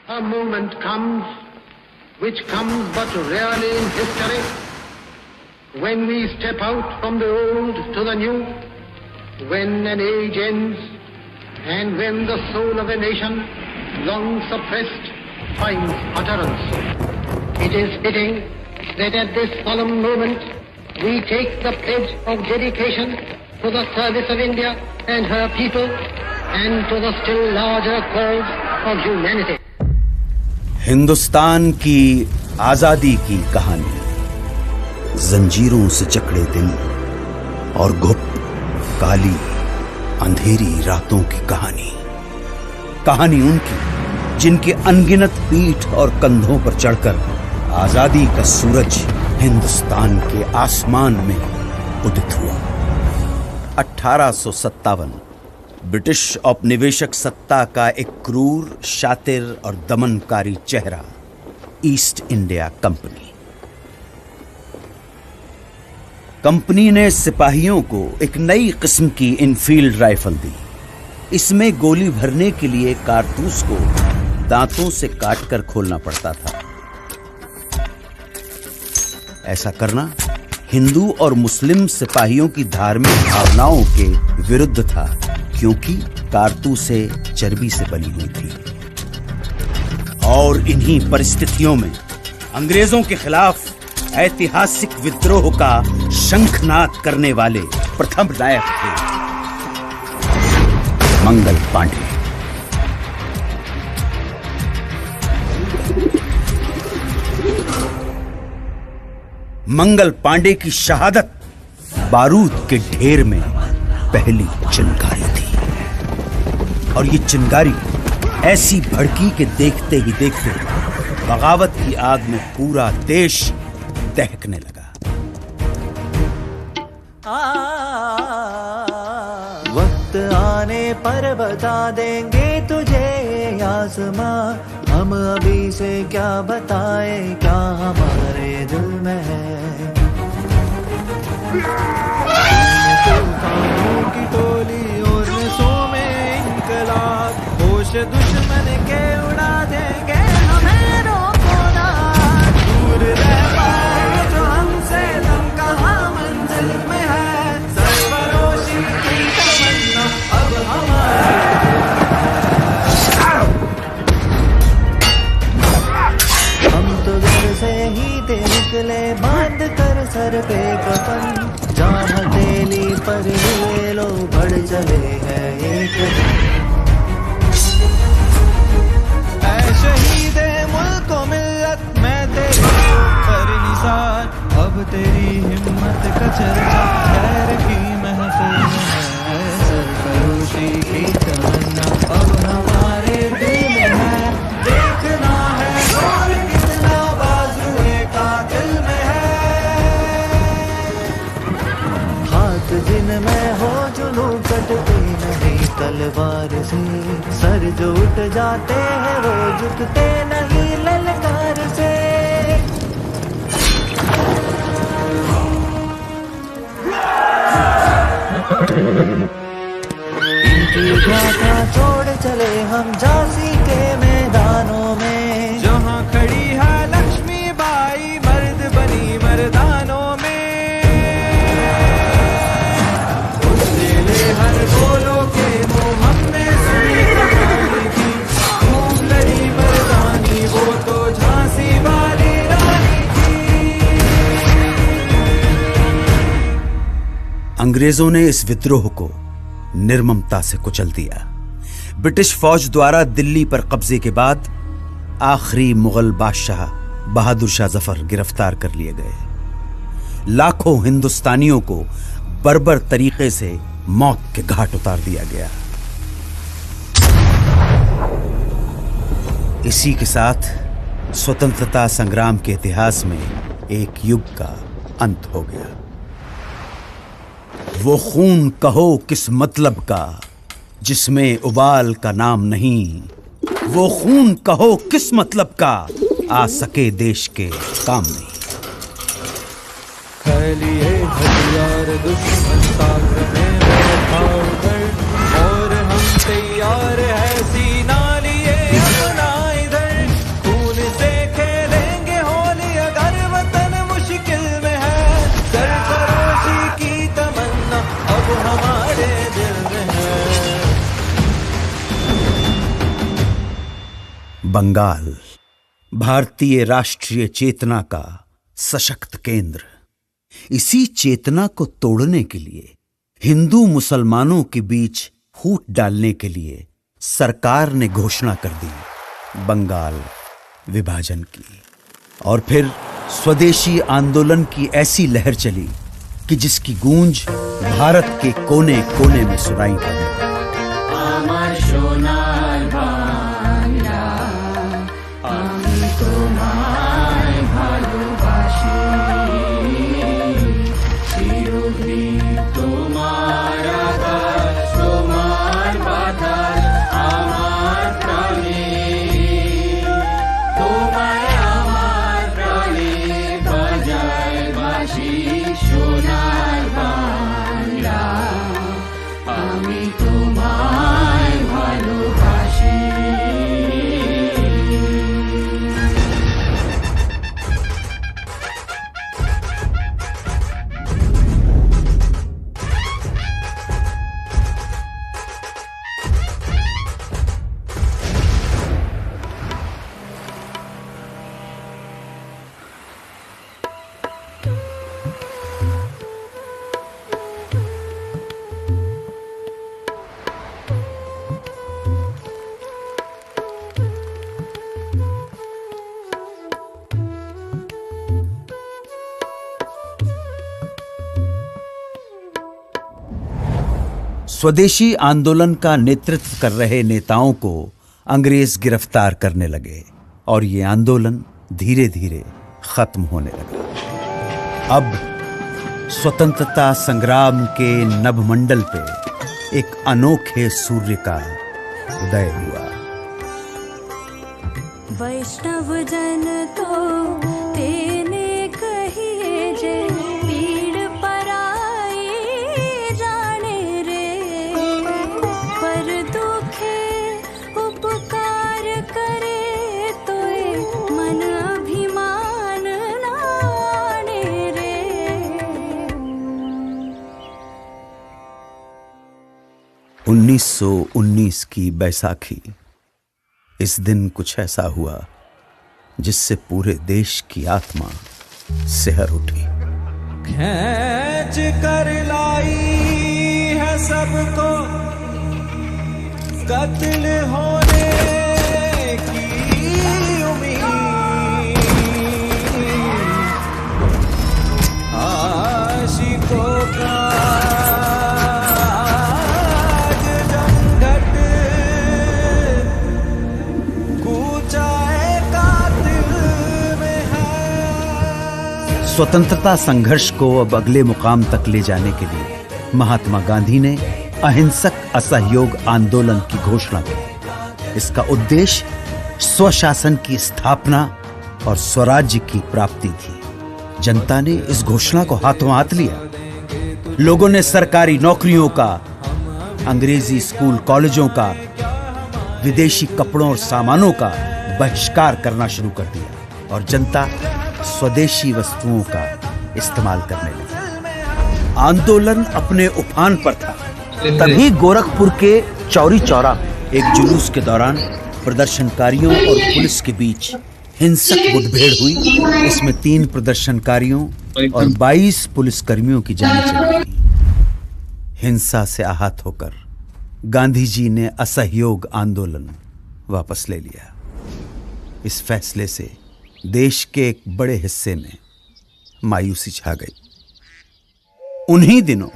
A moment comes, which comes but rarely in history, when we step out from the old to the new, when an age ends, and when the soul of a nation, long suppressed, finds utterance. It is fitting that at this solemn moment we take the pledge of dedication to the service of India and her people and to the still larger cause of humanity. Hindustan की आजादी की कहानी, जंजीरों से जकड़े दिन और गुप्त काली अंधेरी रातों की कहानी। कहानी उनकी जिनके अनगिनत पीठ और कंधों पर चढ़कर आजादी का सूरज हिंदुस्तान के आसमान में उदित हुआ। 1857 ब्रिटिश औपनिवेशिक सत्ता का एक क्रूर, शातिर और दमनकारी चेहरा, ईस्ट इंडिया कंपनी। कंपनी ने सिपाहियों को एक नई किस्म की इनफील्ड राइफल दी। इसमें गोली भरने के लिए कारतूस को दांतों से काटकर खोलना पड़ता था। ऐसा करना हिंदू और मुस्लिम सिपाहियों की धार्मिक भावनाओं के विरुद्ध था, क्योंकि कारतूसें चर्बी से बनी हुई थी। और इन्हीं परिस्थितियों में अंग्रेजों के खिलाफ ऐतिहासिक विद्रोह का शंखनाद करने वाले प्रथम नायक थे मंगल पांडे। मंगल पांडे की शहादत बारूद के ढेर में पहली चिंगारी थी, और ये चिंगारी ऐसी भड़की कि देखते ही देखते बगावत की आग में पूरा देश दहकने लगा। वक्त आने पर बता देंगे तुझे आसमां, हम अभी से क्या बताए क्या हमारे दिल में है। तूफानों की टोली और नसों में इनकलाब, होश दुश्मन के उड़ा देंगे हमें रोको ना। दूर रह पाए जो हमसे तुम कहाँ मंजिल में है, सरफरोशी की तमन्ना अब हमारी। हम तो घर से ही थे निकले बांध कर सर पे कफन, जहाँ हथेली पर ये लो बढ़ चले हैं एक। ऐ शहीदे मुल्क व मिल्लत मैं तेरी पर निसार, अब तेरी हिम्मत का चर्चा खैर की महफिल में है। सरफरोशी की तमन्ना अब हमारे दिल में है, देखना है और कितना बाजुए कातिल में है। हाथ जिनमें हो जुनू कटते नहीं तलवार से, सर जो उठ जाते हैं वो झुकते नहीं ललकार से। इनकी गाथा छोड़ चले हम झांसी के मैदानों में, जहाँ खड़ी है लक्ष्मी बाई मर्द बनी मर्दानों में। उसने ले हर गोलों के मुंह हमने सुनी कहानी की, खूब लड़ी मर्दानी वो तो झांसी वाली रानी थी। अंग्रेजों ने इस विद्रोह को निर्ममता से कुचल दिया। ब्रिटिश फौज द्वारा दिल्ली पर कब्जे के बाद आखिरी मुगल बादशाह बहादुर शाह जफर गिरफ्तार कर लिए गए। लाखों हिंदुस्तानियों को बर्बर तरीके से मौत के घाट उतार दिया गया। इसी के साथ स्वतंत्रता संग्राम के इतिहास में एक युग का अंत हो गया। वो खून कहो किस मतलब का जिसमें उबाल का नाम नहीं, वो खून कहो किस मतलब का आ सके देश के काम नहीं। लिए हथियार दुश्मन सागर में बैठाओ कर, और हम तैयार है सीना लिए अपना इधर। बंगाल भारतीय राष्ट्रीय चेतना का सशक्त केंद्र। इसी चेतना को तोड़ने के लिए, हिंदू मुसलमानों के बीच फूट डालने के लिए सरकार ने घोषणा कर दी बंगाल विभाजन की। और फिर स्वदेशी आंदोलन की ऐसी लहर चली कि जिसकी गूंज भारत के कोने कोने में सुनाई पड़ी। स्वदेशी आंदोलन का नेतृत्व कर रहे नेताओं को अंग्रेज गिरफ्तार करने लगे और ये आंदोलन धीरे धीरे खत्म होने लगा। अब स्वतंत्रता संग्राम के नभमंडल पे एक अनोखे सूर्य का उदय हुआ। वैष्णव जन तो तेने कहिए जे पीड़ पराई जाने रे, पर दुखे उपकार करे तो मन अभिमान नाने रे। 1919 की बैसाखी। इस दिन कुछ ऐसा हुआ जिससे पूरे देश की आत्मा सिहर उठी। खींच कर लाई है सबको कत्ल होने की उम्मीद, आशिकों का स्वतंत्रता संघर्ष को अब अगले मुकाम तक ले जाने के लिए महात्मा गांधी ने अहिंसक असहयोग आंदोलन की घोषणा की। इसका उद्देश्य स्वशासन की स्थापना और स्वराज्य की प्राप्ति थी। जनता ने इस घोषणा को हाथों हाथ लिया। लोगों ने सरकारी नौकरियों का, अंग्रेजी स्कूल कॉलेजों का, विदेशी कपड़ों और सामानों का बहिष्कार करना शुरू कर दिया और जनता स्वदेशी वस्तुओं का इस्तेमाल करने लगी। आंदोलन अपने उफान पर था। तभी गोरखपुर के चौरी चौरा में एक जुलूस के दौरान प्रदर्शनकारियों और पुलिस के बीच हिंसक मुठभेड़ हुई। इसमें 3 प्रदर्शनकारियों और 22 पुलिसकर्मियों की जान चली गई। हिंसा से आहत होकर गांधी जी ने असहयोग आंदोलन वापस ले लिया। इस फैसले से देश के एक बड़े हिस्से में मायूसी छा गई। उन्हीं दिनों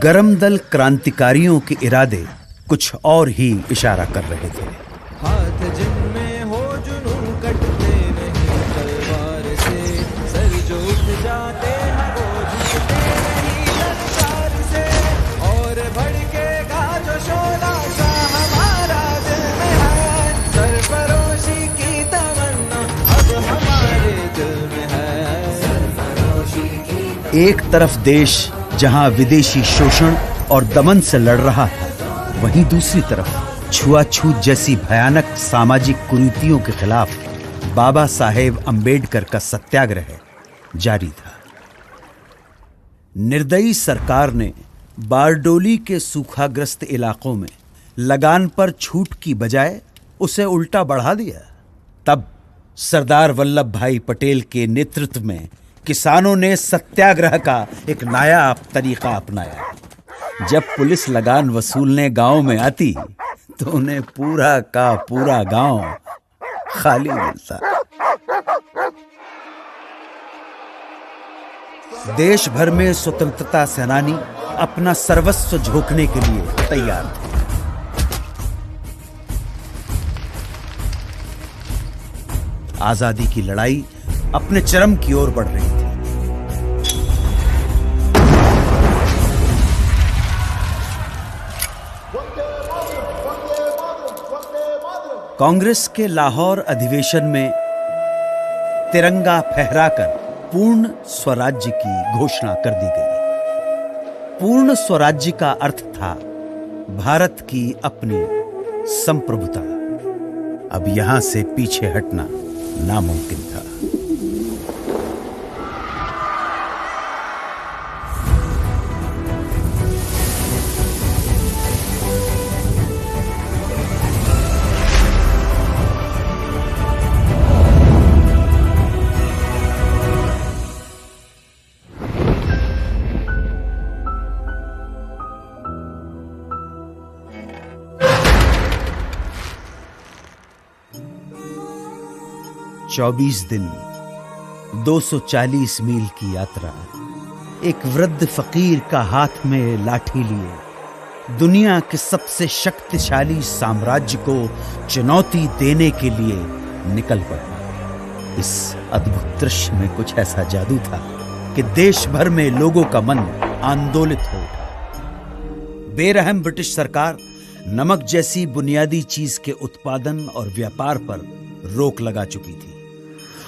गरम दल क्रांतिकारियों के इरादे कुछ और ही इशारा कर रहे थे। हाथ जिनमें हो जुनून कटते नहीं तलवार से, सर जो उठ जाते हैं वो झुकते नहीं ललकार से, और भड़केगा जो शोला सा हमारा दिल में है, सरफरोशी की तमन्ना अब हमारे दिल में है, सरफरोशी की। एक तरफ देश जहां विदेशी शोषण और दमन से लड़ रहा था, वहीं दूसरी तरफ छुआछूत जैसी भयानक सामाजिक कुरीतियों के खिलाफ बाबा साहेब अंबेडकर का सत्याग्रह जारी था। निर्दयी सरकार ने बारडोली के सूखाग्रस्त इलाकों में लगान पर छूट की बजाय उसे उल्टा बढ़ा दिया। तब सरदार वल्लभ भाई पटेल के नेतृत्व में किसानों ने सत्याग्रह का एक नायाब तरीका अपनाया। जब पुलिस लगान वसूलने गांव में आती तो उन्हें पूरा का पूरा गांव खाली मिलता। देश भर में स्वतंत्रता सेनानी अपना सर्वस्व झोंकने के लिए तैयार थे। आजादी की लड़ाई अपने चरम की ओर बढ़ रही थी। कांग्रेस के लाहौर अधिवेशन में तिरंगा फहराकर पूर्ण स्वराज्य की घोषणा कर दी गई। पूर्ण स्वराज्य का अर्थ था भारत की अपनी संप्रभुता। अब यहां से पीछे हटना नामुमकिन था। चौबीस दिन 240 मील की यात्रा, एक वृद्ध फकीर का हाथ में लाठी लिए दुनिया के सबसे शक्तिशाली साम्राज्य को चुनौती देने के लिए निकल पड़ा। इस अद्भुत दृश्य में कुछ ऐसा जादू था कि देश भर में लोगों का मन आंदोलित हो उठा। बेरहम ब्रिटिश सरकार नमक जैसी बुनियादी चीज के उत्पादन और व्यापार पर रोक लगा चुकी थी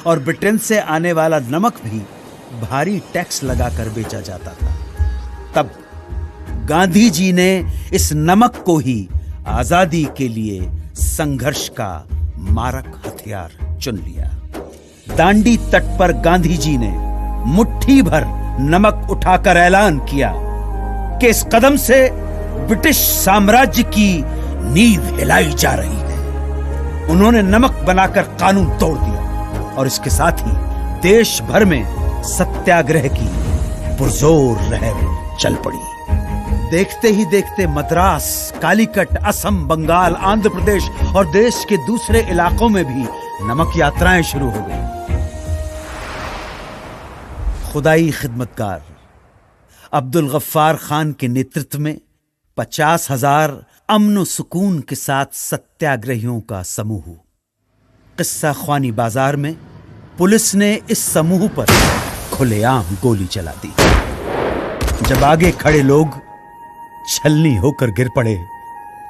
और ब्रिटेन से आने वाला नमक भी भारी टैक्स लगाकर बेचा जाता था। तब गांधी जी ने इस नमक को ही आजादी के लिए संघर्ष का मारक हथियार चुन लिया। दांडी तट पर गांधी जी ने मुट्ठी भर नमक उठाकर ऐलान किया कि इस कदम से ब्रिटिश साम्राज्य की नींव हिलाई जा रही है। उन्होंने नमक बनाकर कानून तोड़ दिया और इसके साथ ही देश भर में सत्याग्रह की पुरजोर लहर चल पड़ी। देखते ही देखते मद्रास, कालीकट, असम, बंगाल, आंध्र प्रदेश और देश के दूसरे इलाकों में भी नमक यात्राएं शुरू हो गई। खुदाई खिदमतकार अब्दुल गफ्फार खान के नेतृत्व में 50,000 अमन सुकून के साथ सत्याग्रहियों का समूह किस्सा ख्वानी बाजार में पुलिस ने इस समूह पर खुलेआम गोली चला दी। जब आगे खड़े लोग छलनी होकर गिर पड़े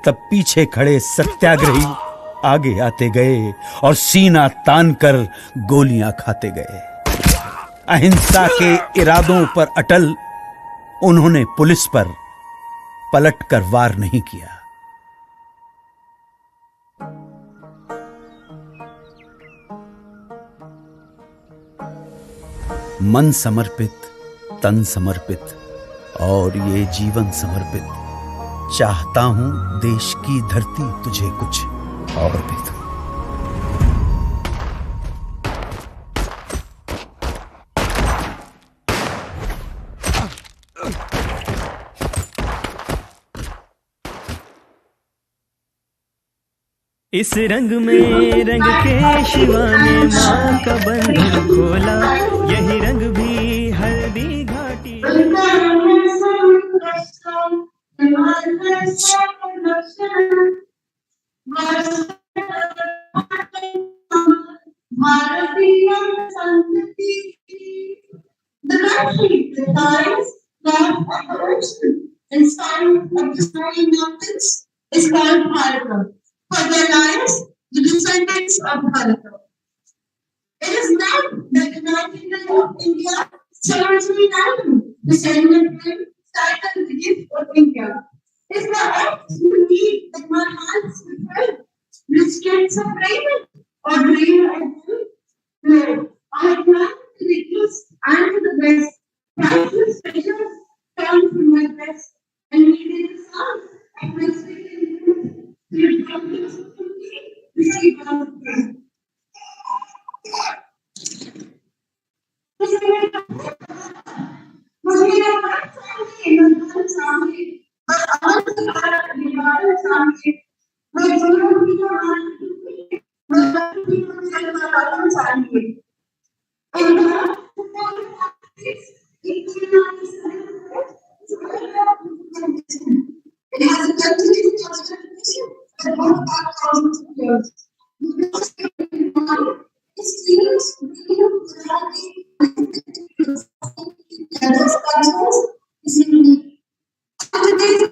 तब पीछे खड़े सत्याग्रही आगे आते गए और सीना तानकर गोलियां खाते गए। अहिंसा के इरादों पर अटल उन्होंने पुलिस पर पलटकर वार नहीं किया। मन समर्पित, तन समर्पित और ये जीवन समर्पित, चाहता हूं देश की धरती तुझे कुछ और भी दूं। इस रंग में रंग के शिवा ने माँ का बंधन खोला, यही रंग भी Haldi Ghati. The country, the times, God of the ocean, and sign of the snowy mountains is called Bharata. For their lives, the descendants of Bharata. It is not that the United of India seriously value the sentiment titled the gift of India. It's the act to need that my hands will help, with skins of raiment, or dream of food. No, I plan to the east and to the west, priceless treasures come from my breast, and needed the sound of my speaking food. The promise of the receive our prayer. cultures is unique. Today's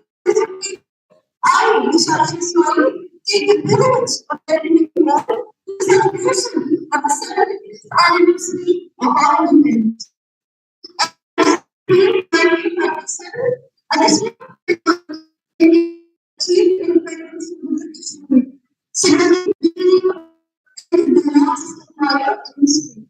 I, Vishakshi Swami, take the privilege of getting involved in the celebration of the 70th anniversary of our movement. 1957, a district achieved independence from the British rule, signaling the beginning of the largest empire in history.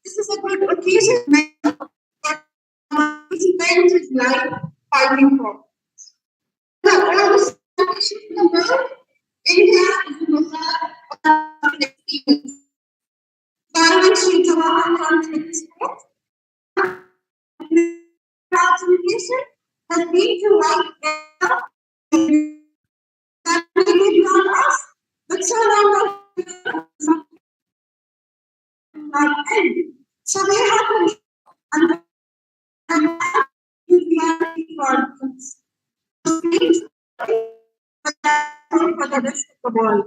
This is a good occasion to spend his life fighting for. The oldest nation in the world, India is the mother of experience. Darwin Sri Jawaharlal Nehru's quote, "Education has been to write that may be beyond us, but so long like end. So we have to and reality for us. For the rest of the world.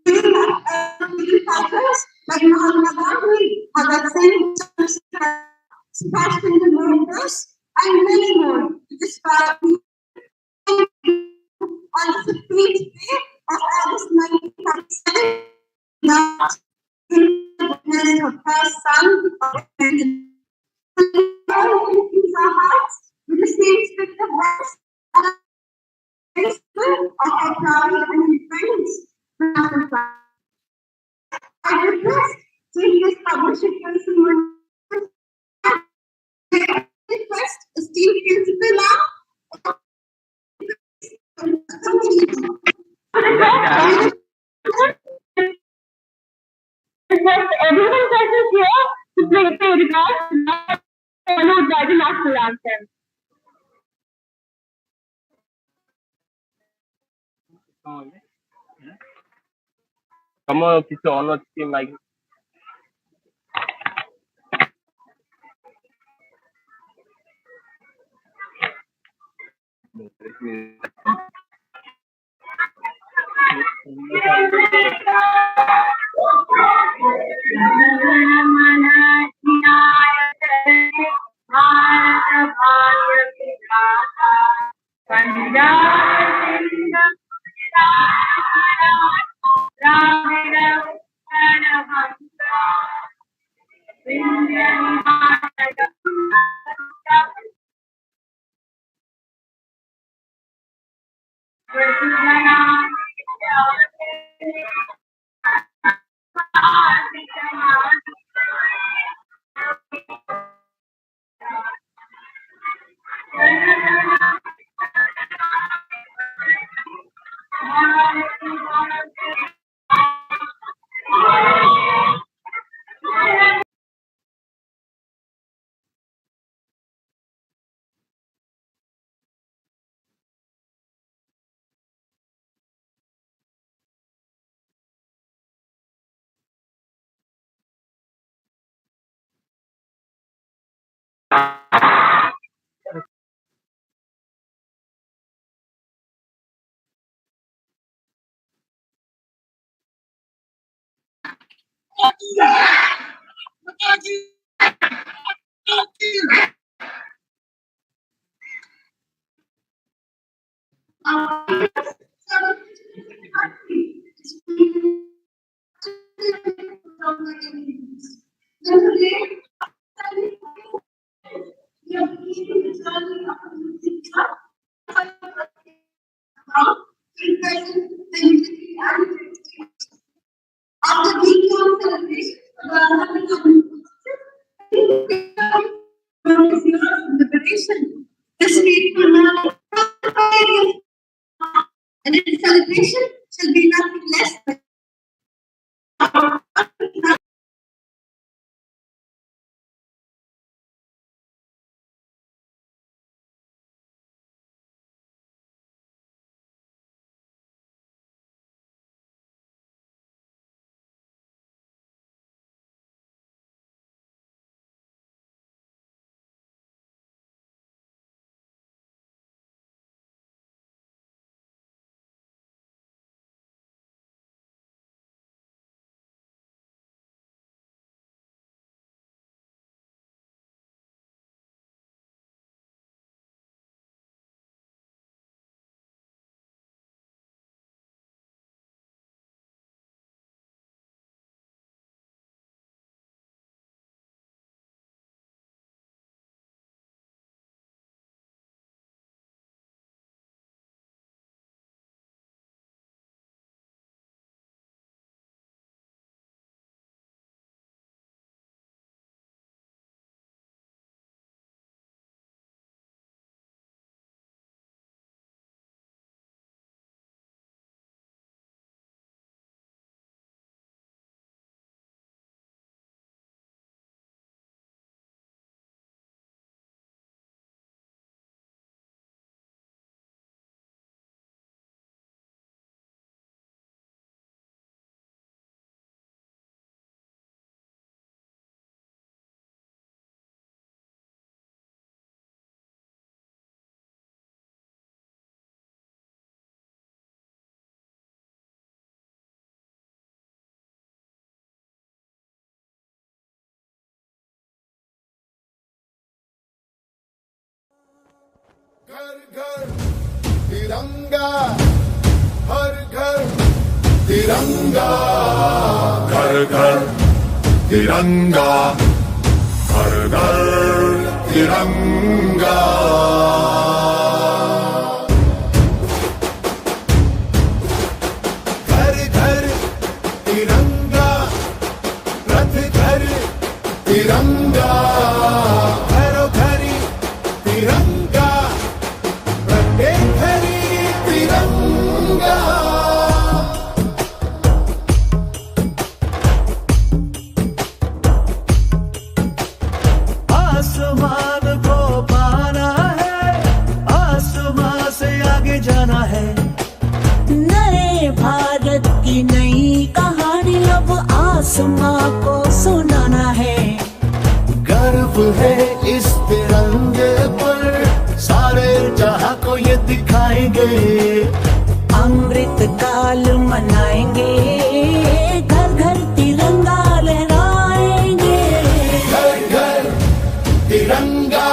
Freedom fighters like Mahatma Gandhi, Bhagat Singh, Subhash Chandra Bose, and many more to describe on the 15th day of August 1947, last witness of her son of independence. Our hearts with the same spirit of rest and of our proud and independence. I request serious publishing consumer request esteemed principal request everyone present here to play the regards followed by the national anthem. Come on, কিছু অন্য team like after being on celebration, liberation, the state will not and its celebration shall be nothing less than घर घर तिरंगा, हर घर तिरंगा, घर घर तिरंगा, हर घर तिरंगा। घर घर तिरंगा, रथ घर तिरंगा, घरों घरी तिरंगा, प्रत्येक घरी तिरंगा। आसमान को पाना है, आसमान से आगे जाना है। नए भारत की नई कहानी अब आसमां को सुनाना है। गर्व है इस तिरंगे पर, सारे जहां को ये दिखाएंगे। अमृत काल मनाएंगे, घर घर तिरंगा लहराएंगे। घर घर तिरंगा।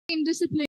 Discipline.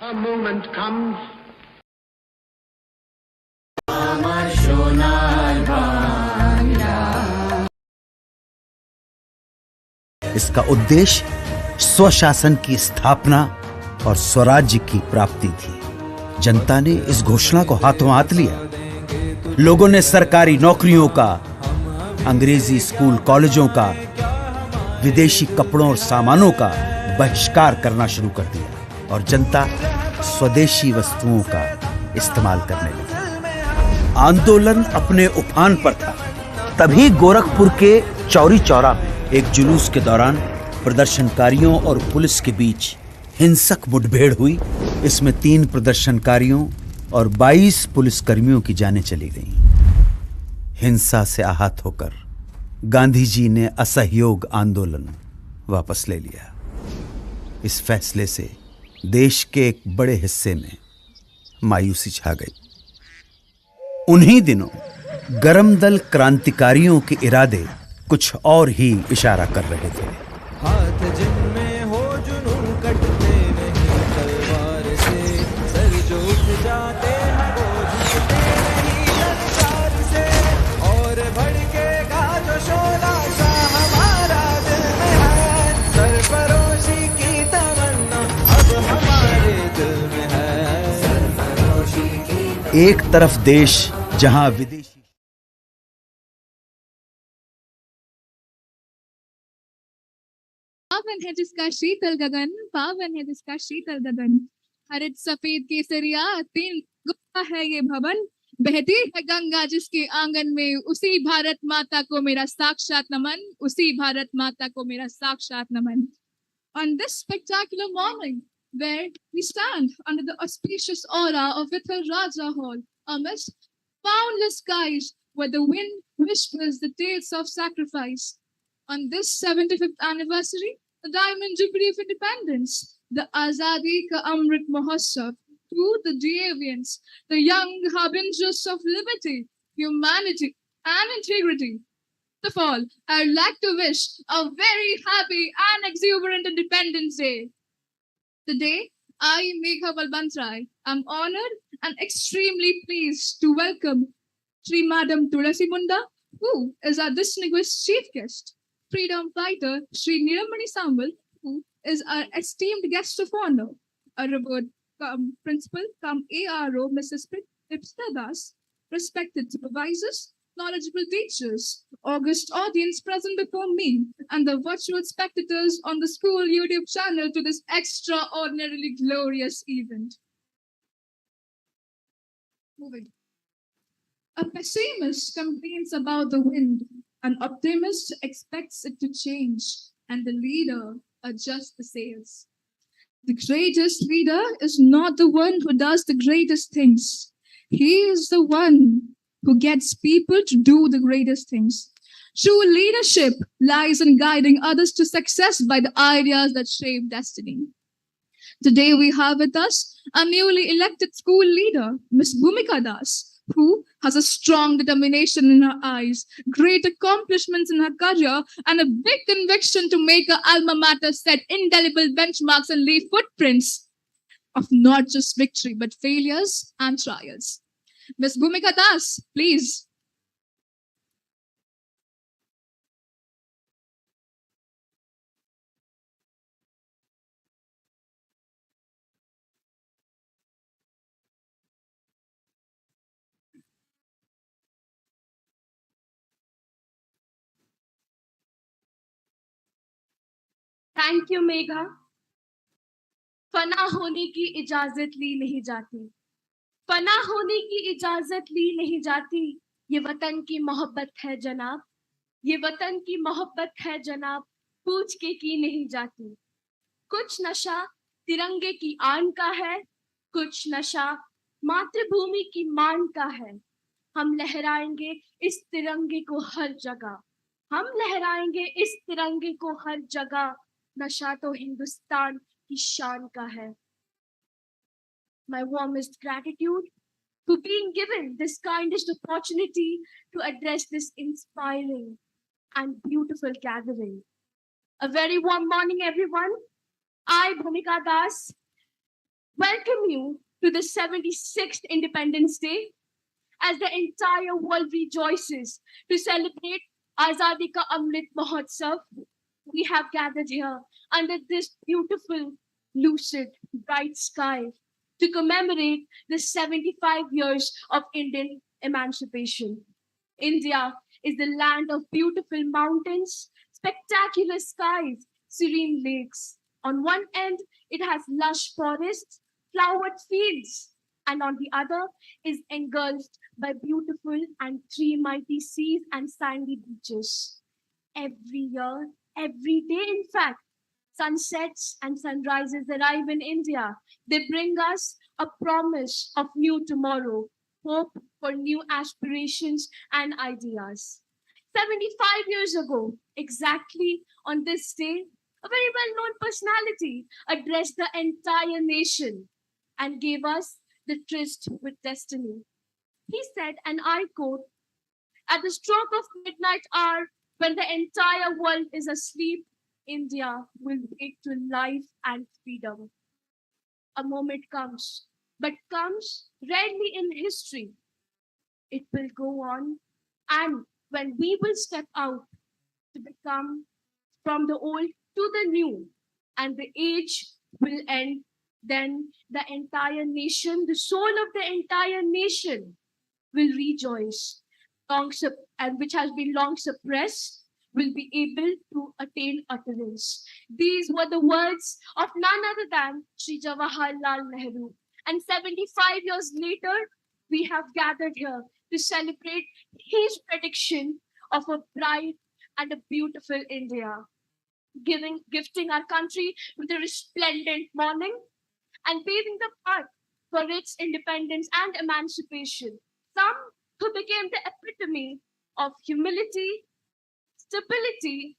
A moment comes इसका उद्देश्य स्वशासन की स्थापना और स्वराज्य की प्राप्ति थी। जनता ने इस घोषणा को हाथों हाथ लिया। लोगों ने सरकारी नौकरियों का, अंग्रेजी स्कूल कॉलेजों का, विदेशी कपड़ों और सामानों का बहिष्कार करना शुरू कर दिया और जनता स्वदेशी वस्तुओं का इस्तेमाल करने लगी। आंदोलन अपने उफान पर था। तभी गोरखपुर के चौरी चौरा में एक जुलूस के दौरान प्रदर्शनकारियों और पुलिस के बीच हिंसक मुठभेड़ हुई। इसमें 3 प्रदर्शनकारियों और 22 पुलिसकर्मियों की जानें चली गईं। हिंसा से आहत होकर गांधी जी ने असहयोग आंदोलन वापस ले लिया। इस फैसले से देश के एक बड़े हिस्से में मायूसी छा गई। उन्हीं दिनों गरम दल क्रांतिकारियों के इरादे कुछ और ही इशारा कर रहे थे। हाथ जिनमें हो जुनून कटते नहीं तलवार से, सर जो उठ जाते हैं वो झुकते नहीं ललकार से, और भड़केगा जो शोला सा हमारा दिल में है, सरफरोशी की तमन्ना अब हमारे दिल में है, सरफरोशी की। एक तरफ देश जहां विदेशी पावन है जिसका शीतल गगन, पावन है जिसका शीतल गगन, हरित सफेद केसरिया 3 गुप्ता है ये भवन, बहती है गंगा जिसके आंगन में, उसी भारत माता को मेरा साक्षात नमन, उसी भारत माता को मेरा साक्षात नमन। On this spectacular morning, where we stand under the auspicious aura of Vithal Raja Hall, amidst boundless skies where the wind whispers the tales of sacrifice. On this 75th anniversary, the Diamond Jubilee of Independence, the Azadi ka Amrit Mahotsav, to the deviants, the young harbingers of liberty, humanity, and integrity. First of all, I would like to wish a very happy and exuberant Independence Day. Today, I, Megha Balbantrai, am honored and extremely pleased to welcome Shri Madam Tulasi Munda, who is our distinguished chief guest, freedom fighter Shri Niramani Sambal, who is our esteemed guest of honor, our revered principal, ARO, Mrs. Ipsta Das, respected supervisors, knowledgeable teachers, august audience present before me, and the virtual spectators on the school YouTube channel to this extraordinarily glorious event. Moving. A pessimist complains about the wind, an optimist expects it to change, and the leader adjusts the sails. The greatest leader is not the one who does the greatest things. He is the one who gets people to do the greatest things. True leadership lies in guiding others to success by the ideas that shape destiny. Today we have with us a newly elected school leader, Ms. Bhumika Das, who has a strong determination in her eyes, great accomplishments in her career, and a big conviction to make her alma mater set indelible benchmarks and leave footprints of not just victory, but failures and trials. Ms. Bhumika Das, please. Thank you Megha. फना होने की इजाजत ली नहीं जाती, फना होने की इजाजत ली नहीं जाती, ये वतन की मोहब्बत है जनाब, ये वतन की मोहब्बत है जनाब, पूछ के की नहीं जाती। कुछ नशा तिरंगे की आन का है, कुछ नशा मातृभूमि की मान का है। हम लहराएंगे इस तिरंगे को हर जगह, हम लहराएंगे इस तिरंगे को हर जगह, नशा तो हिंदुस्तान की शान का है। My warmest gratitude for being given this kindest opportunity to address this inspiring and beautiful gathering. A very warm morning, everyone. I, Bhumika Das, welcome you to the 76th Independence Day as the entire world rejoices to celebrate Azadi ka Amrit Mahotsav. We have gathered here under this beautiful, lucid, bright sky to commemorate the 75 years of Indian emancipation. India is the land of beautiful mountains, spectacular skies, serene lakes. On one end, it has lush forests, flowered fields, and on the other is engulfed by beautiful and three mighty seas and sandy beaches. Every year, every day, in fact, sunsets and sunrises arrive in India. They bring us a promise of new tomorrow, hope for new aspirations and ideas. 75 years ago, exactly on this day, a very well known personality addressed the entire nation and gave us the tryst with destiny. He said, and I quote, "At the stroke of midnight hour, when the entire world is asleep, India will wake to life and freedom." A moment comes, but comes rarely in history. It will go on, and when we will step out to become from the old to the new, and the age will end, then the entire nation, the soul of the entire nation, will rejoice, and which has been long suppressed, will be able to attain utterance. These were the words of none other than Sri Jawaharlal Nehru. And 75 years later, we have gathered here to celebrate his prediction of a bright and a beautiful India, gifting our country with a resplendent morning and paving the path for its independence and emancipation. Some who became the epitome of humility, stability,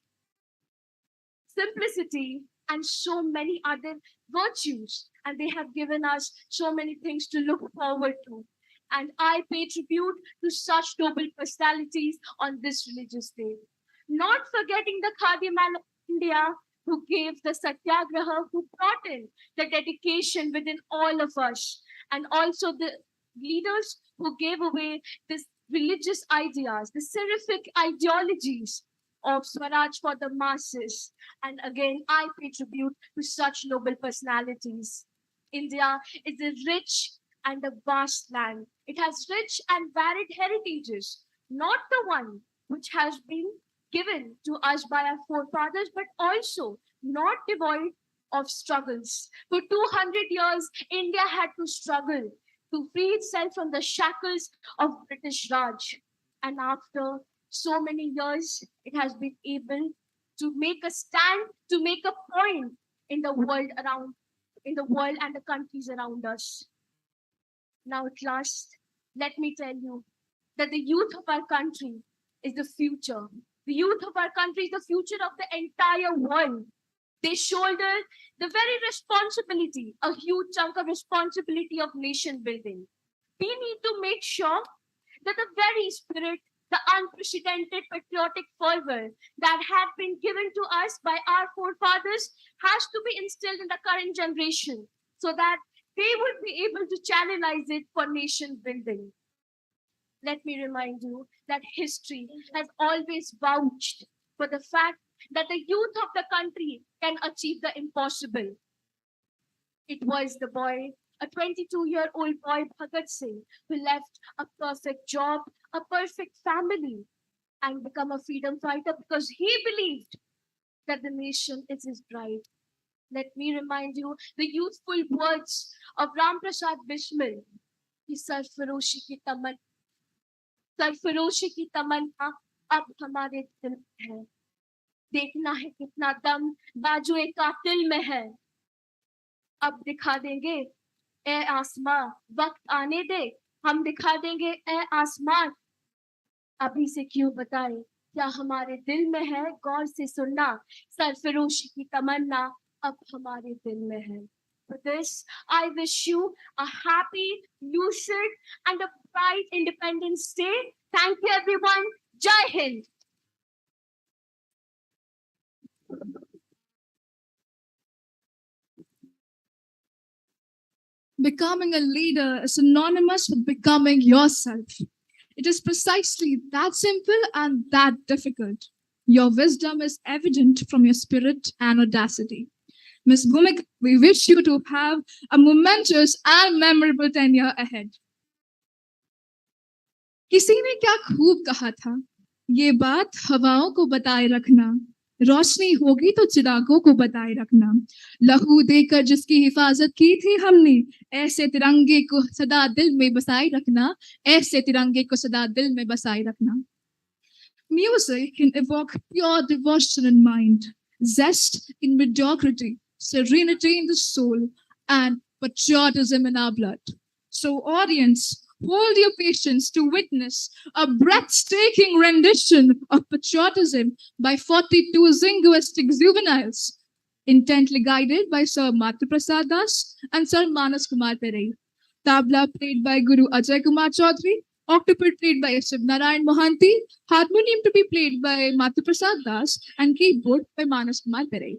simplicity, and so many other virtues. And they have given us so many things to look forward to. And I pay tribute to such noble personalities on this religious day. Not forgetting the Khadi man of India who gave the Satyagraha, who brought in the dedication within all of us, and also the leaders who gave away this religious ideas, the seraphic ideologies of Swaraj for the masses. And again, I pay tribute to such noble personalities. India is a rich and a vast land. It has rich and varied heritages, not the one which has been given to us by our forefathers, but also not devoid of struggles. For 200 years, India had to struggle to free itself from the shackles of British Raj. And after so many years, it has been able to make a stand, to make a point in the world and the countries around us. Now at last, let me tell you that the youth of our country is the future. The youth of our country is the future of the entire world. They shoulder the very responsibility, a huge chunk of responsibility of nation building. We need to make sure that the very spirit, the unprecedented patriotic fervor that had been given to us by our forefathers has to be instilled in the current generation so that they would be able to channelize it for nation building. Let me remind you that history has always vouched for the fact that the youth of the country can achieve the impossible. It was the boy, a 22-year-old boy, Bhagat Singh, who left a perfect job, a perfect family, and become a freedom fighter because he believed that the nation is his bride. Let me remind you the youthful words of Ram Prasad Bismil. कि सरफरोशी की तमन्ना अब हमारे दिल में है, देखना है कितना दम बाजुए कातिल में है, अब दिखा देंगे ए आसमां, वक्त आने दे हम दिखा देंगे ए आसमां, अभी से क्यों बताए क्या हमारे दिल में है, गौर से सुनना सरफरोशी की तमन्ना अब हमारे दिल में है. For this, I wish you a happy, lucid, and a bright Independence Day. Thank you, everyone. Jai Hind. Becoming a leader is synonymous with becoming yourself. It is precisely that simple and that difficult. Your wisdom is evident from your spirit and audacity. Ms. Bhumika, we wish you to have a momentous and memorable tenure ahead. किसी ने क्या खूब कहा था, ये बात हवाओं को बताए रखना, रोशनी होगी तो चिरागों को बताए रखना, लहू देकर जिसकी हिफाजत की थी हमने, ऐसे तिरंगे को सदा दिल में बसाए रखना, ऐसे तिरंगे को सदा दिल में बसाए रखना. Music can evoke pure devotion in mind, zest in mediocrity, serenity in the soul, and patriotism in our blood. So, audience, hold your patience to witness a breathtaking rendition of patriotism by 42 linguistic juveniles, intently guided by Sir Mathu Prasad Das and Sir Manas Kumar Perei. Tabla played by Guru Ajay Kumar Chaudhary, octopus played by Shiv Narayan Mohanty, harmonium to be played by Mathu Prasad Das, and keyboard by Manas Kumar Perei.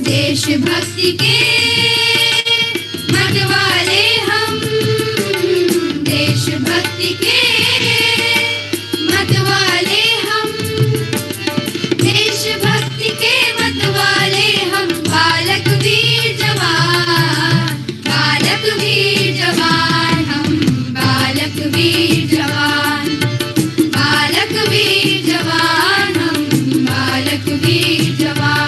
देशभक्ति के मतवाले हम, देशभक्ति के मतवाले हम, देशभक्ति के मतवाले हम, बालक वीर जवान, बालक वीर जवान हम, बालक वीर जवान, बालक वीर जवान हम, बालक वीर जवान.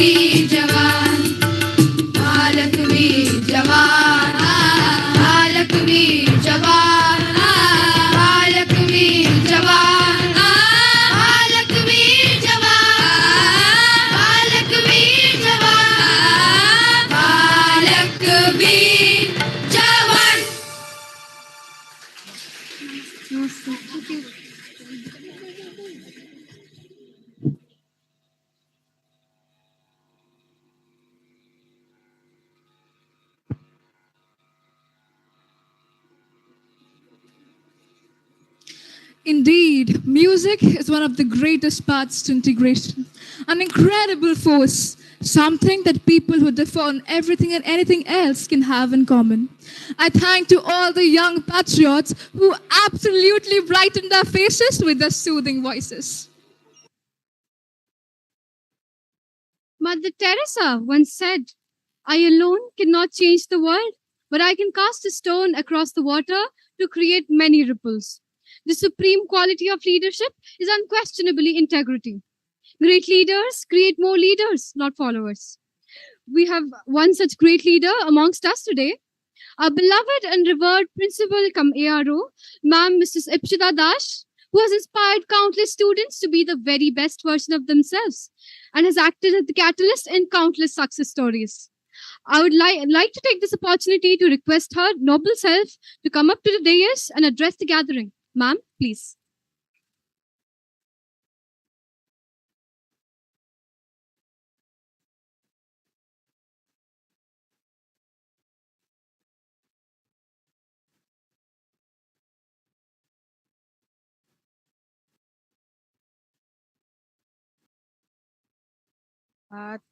वीर जवान बालक वीर जवान बालक वीर जवान बालक वीर जवान बालक वीर जवान बालक वीर जवान बालक वीर जवान Indeed, music is one of the greatest paths to integration, an incredible force, something that people who differ on everything and anything else can have in common. I thank to all the young patriots who absolutely brightened our faces with their soothing voices. Mother Teresa once said, I alone cannot change the world, but I can cast a stone across the water to create many ripples. The supreme quality of leadership is unquestionably integrity. Great leaders create more leaders, not followers. We have one such great leader amongst us today, our beloved and revered principal cum ARO, Ma'am Mrs. Ipshita Dash, who has inspired countless students to be the very best version of themselves and has acted as the catalyst in countless success stories. I would like to take this opportunity to request her noble self to come up to the dais and address the gathering. Ma'am, please.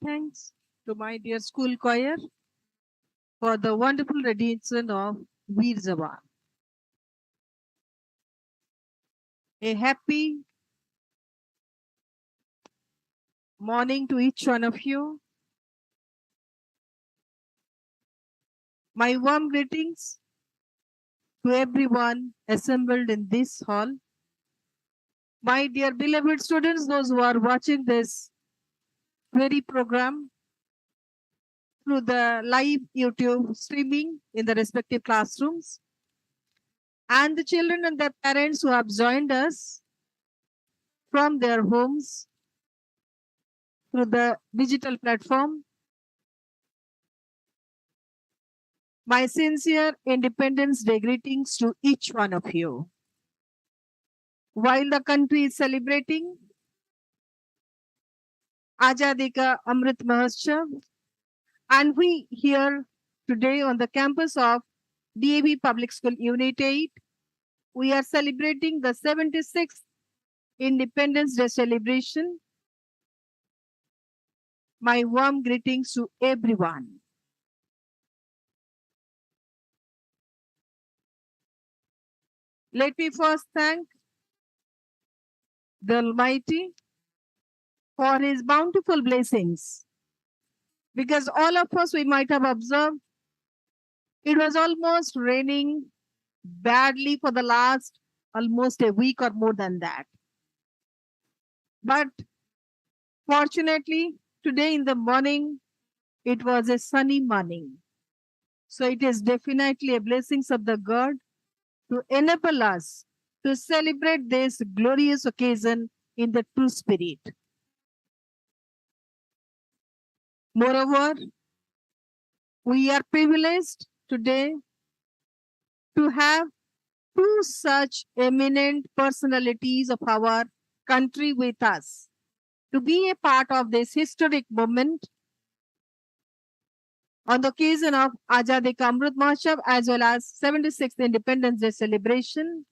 Thanks to my dear school choir for the wonderful rendition of Veer Jawan. A happy morning to each one of you. My warm greetings to everyone assembled in this hall. My dear beloved students, those who are watching this very program through the live YouTube streaming in the respective classrooms, and the children and their parents who have joined us from their homes through the digital platform. My sincere Independence Day greetings to each one of you. While the country is celebrating Azadi ka Amrit Mahotsav, and we here today on the campus of DAV Public School Unit 8, we are celebrating the 76th Independence Day celebration. My warm greetings to everyone. Let me first thank the Almighty for His bountiful blessings, because all of us, we might have observed, it was almost raining badly for the last almost a week or more than that. But fortunately, today in the morning, it was a sunny morning. So it is definitely a blessing of the God to enable us to celebrate this glorious occasion in the true spirit. Moreover, we are privileged today to have two such eminent personalities of our country with us, to be a part of this historic moment on the occasion of Azadi ka Amrit Mahotsav as well as 76th Independence Day celebration.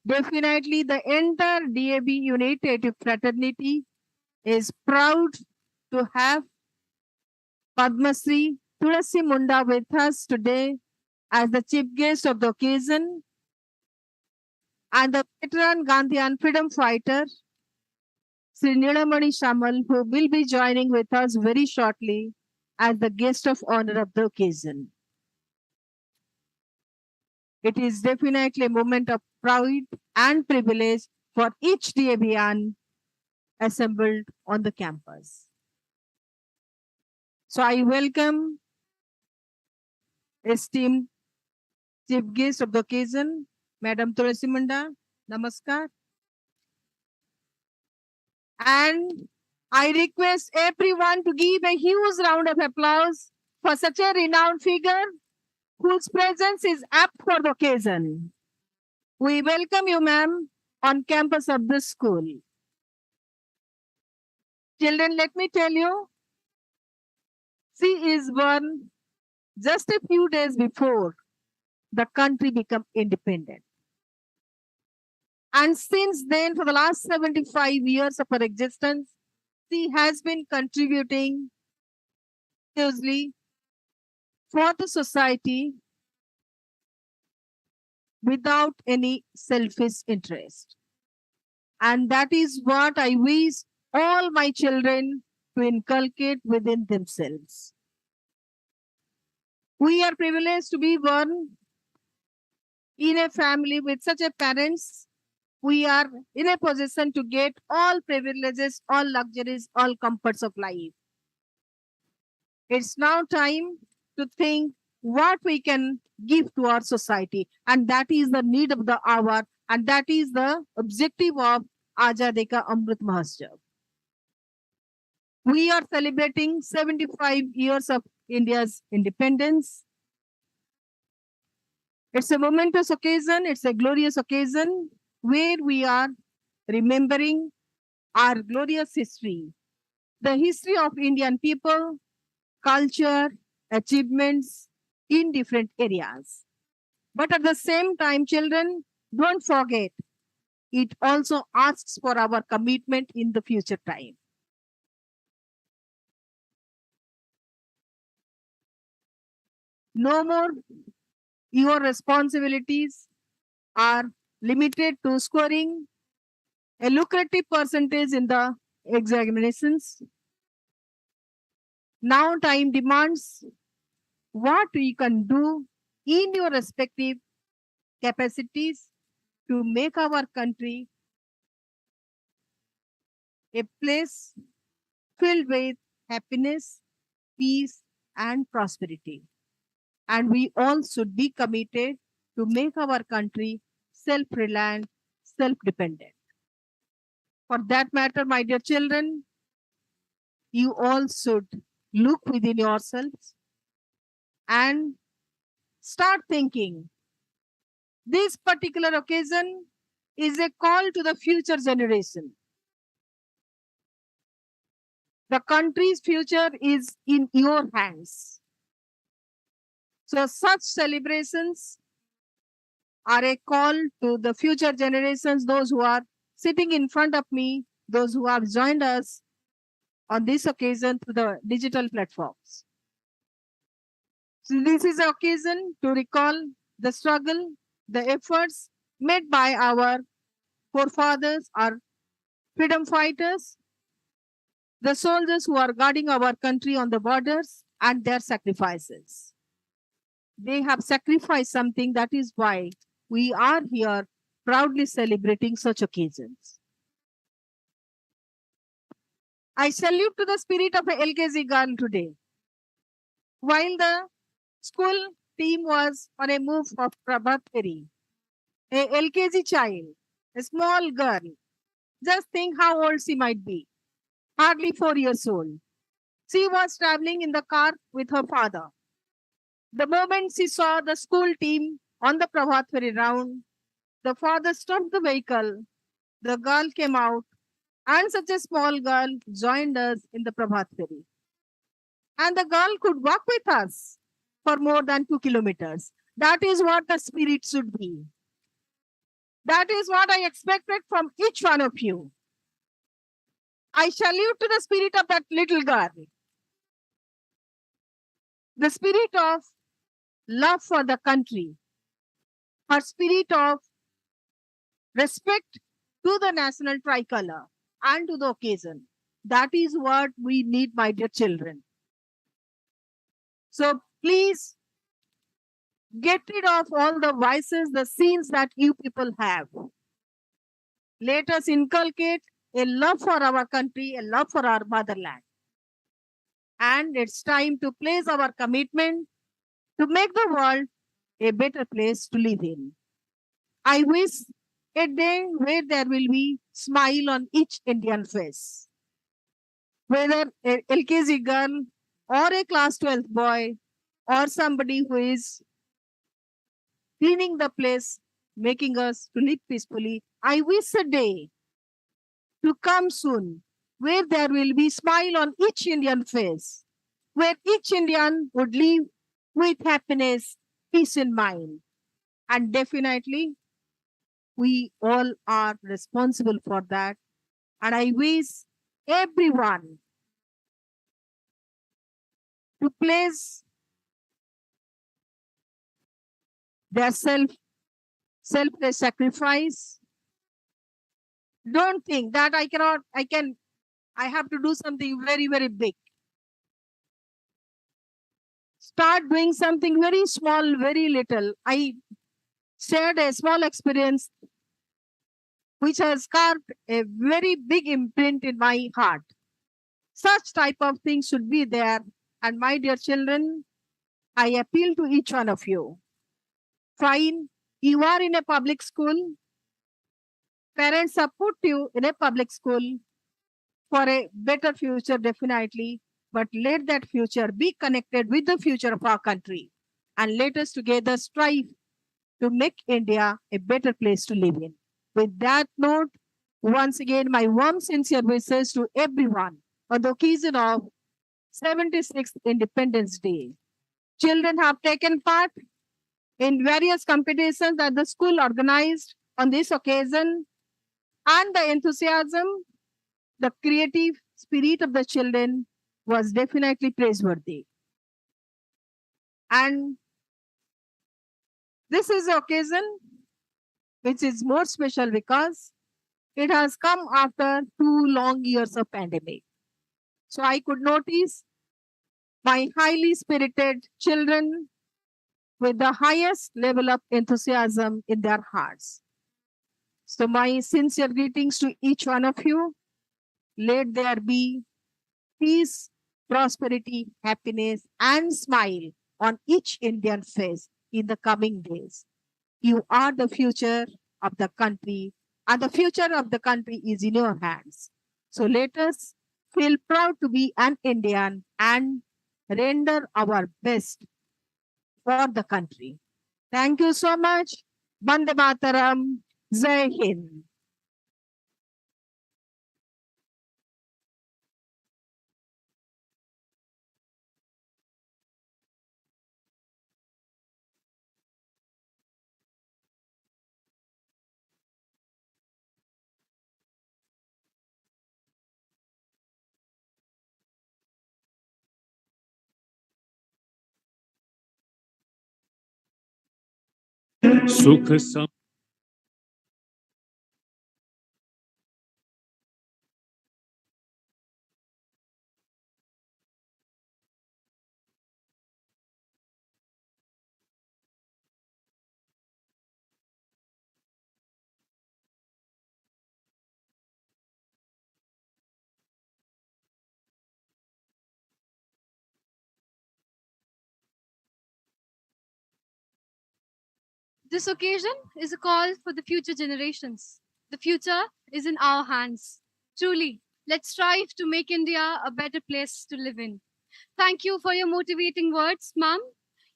Definitely the entire DAV United Fraternity is proud to have Padma Shri Tulasi Munda with us today as the chief guest of the occasion, and the veteran Gandhian freedom fighter Sri Nilamani Shamal, who will be joining with us very shortly as the guest of honor of the occasion. It is definitely a moment of pride and privilege for each DAVian assembled on the campus. So I welcome esteemed chief guest of the occasion, Madam Tulasi Munda. Namaskar. And I request everyone to give a huge round of applause for such a renowned figure whose presence is apt for the occasion. We welcome you, ma'am, on campus of this school. Children, let me tell you, she is born just a few days before the country became independent. And since then, for the last 75 years of her existence, she has been contributing hugely for the society without any selfish interest. And that is what I wish all my children to inculcate within themselves. We are privileged to be born in a family with such a parents. We are in a position to get all privileges, all luxuries, all comforts of life. It's now time to think what we can give to our society. And that is the need of the hour. And that is the objective of Azadi ka Amrit Mahotsav. We are celebrating 75 years of India's independence. It's a momentous occasion. It's a glorious occasion where we are remembering our glorious history, the history of Indian people, culture, achievements in different areas. But at the same time, children, don't forget, it also asks for our commitment in the future time. No more your responsibilities are limited to scoring a lucrative percentage in the examinations. Now time demands what we can do in your respective capacities to make our country a place filled with happiness, peace, and prosperity. And we all should be committed to make our country self-reliant, self-dependent. For that matter, my dear children, you all should look within yourselves and start thinking. This particular occasion is a call to the future generation. The country's future is in your hands. So such celebrations are a call to the future generations, those who are sitting in front of me, those who have joined us on this occasion through the digital platforms. So this is an occasion to recall the struggle, the efforts made by our forefathers, our freedom fighters, the soldiers who are guarding our country on the borders, and their sacrifices. They have sacrificed something. That is why we are here proudly celebrating such occasions. I salute to the spirit of a LKG girl today. While the school team was on a move of Prabhat Peri, a LKG child, a small girl, just think how old she might be, hardly 4 years old. She was traveling in the car with her father. The moment she saw the school team on the Prabhat Peri round, the father stopped the vehicle. The girl came out, and such a small girl joined us in the Prabhat Peri. And the girl could walk with us for more than 2 kilometers. That is what the spirit should be. That is what I expected from each one of you. I salute to the spirit of that little girl. The spirit of love for the country. Her spirit of respect to the national tricolor and to the occasion. That is what we need, my dear children. So please get rid of all the vices, the sins that you people have. Let us inculcate a love for our country, a love for our motherland. And it's time to place our commitment to make the world a better place to live in. I wish a day where there will be smile on each Indian face. Whether a LKG girl or a class 12th boy or somebody who is cleaning the place, making us to live peacefully. I wish a day to come soon where there will be smile on each Indian face, where each Indian would live with happiness, peace in mind. And definitely, we all are responsible for that. And I wish everyone to place their selfless sacrifice. Don't think that I have to do something very, very big. Start doing something very small, very little. I shared a small experience which has carved a very big imprint in my heart. Such type of things should be there. And my dear children, I appeal to each one of you. Fine, you are in a public school. Parents have put you in a public school for a better future, definitely. But let that future be connected with the future of our country. And let us together strive to make India a better place to live in. With that note, once again, my warm, sincere wishes to everyone on the occasion of 76th Independence Day. Children have taken part in various competitions that the school organized on this occasion, and the enthusiasm, the creative spirit of the children was definitely praiseworthy. And this is the occasion which is more special because it has come after 2 long years of pandemic. So I could notice my highly spirited children with the highest level of enthusiasm in their hearts. So my sincere greetings to each one of you. Let there be peace, prosperity, happiness, and smile on each Indian face in the coming days. You are the future of the country, and the future of the country is in your hands. So let us feel proud to be an Indian and render our best for the country. Thank you so much. Bande Mataram. Jai Hind. सुख सम This occasion is a call for the future generations. The future is in our hands. Truly, let's strive to make India a better place to live in. Thank you for your motivating words, ma'am.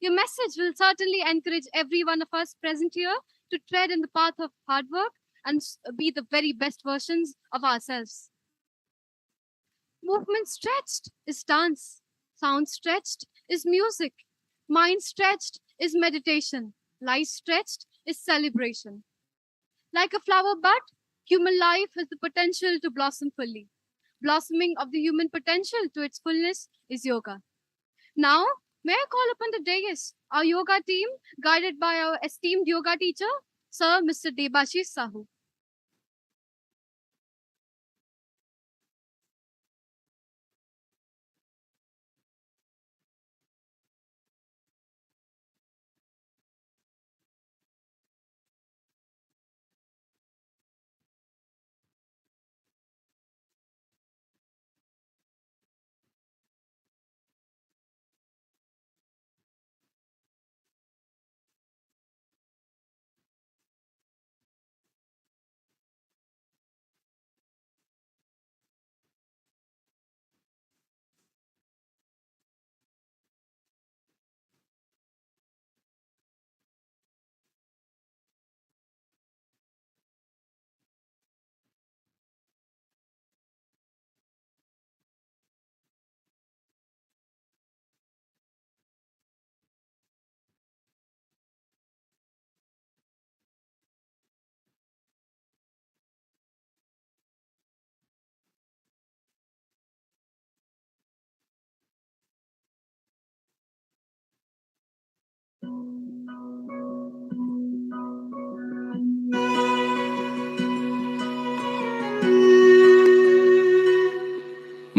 Your message will certainly encourage every one of us present here to tread in the path of hard work and be the very best versions of ourselves. Movement stretched is dance. Sound stretched is music. Mind stretched is meditation. Life stretched is celebration. Like a flower bud, human life has the potential to blossom fully. Blossoming of the human potential to its fullness is yoga. Now, may I call upon the dais, our yoga team, guided by our esteemed yoga teacher, Sir Mr. Debashish Sahu.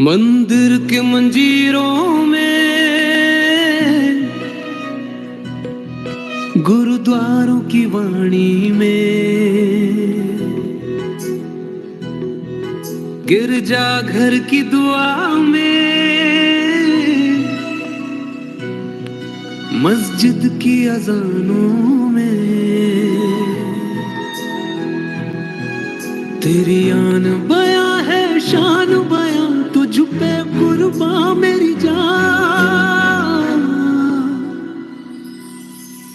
मंदिर के मंजीरों में, गुरुद्वारों की वाणी में, गिरजा घर की दुआ में, मस्जिद की अजानों में, तेरी आन बयां है शान बयां, तुझ पे कुर्बान मेरी जान।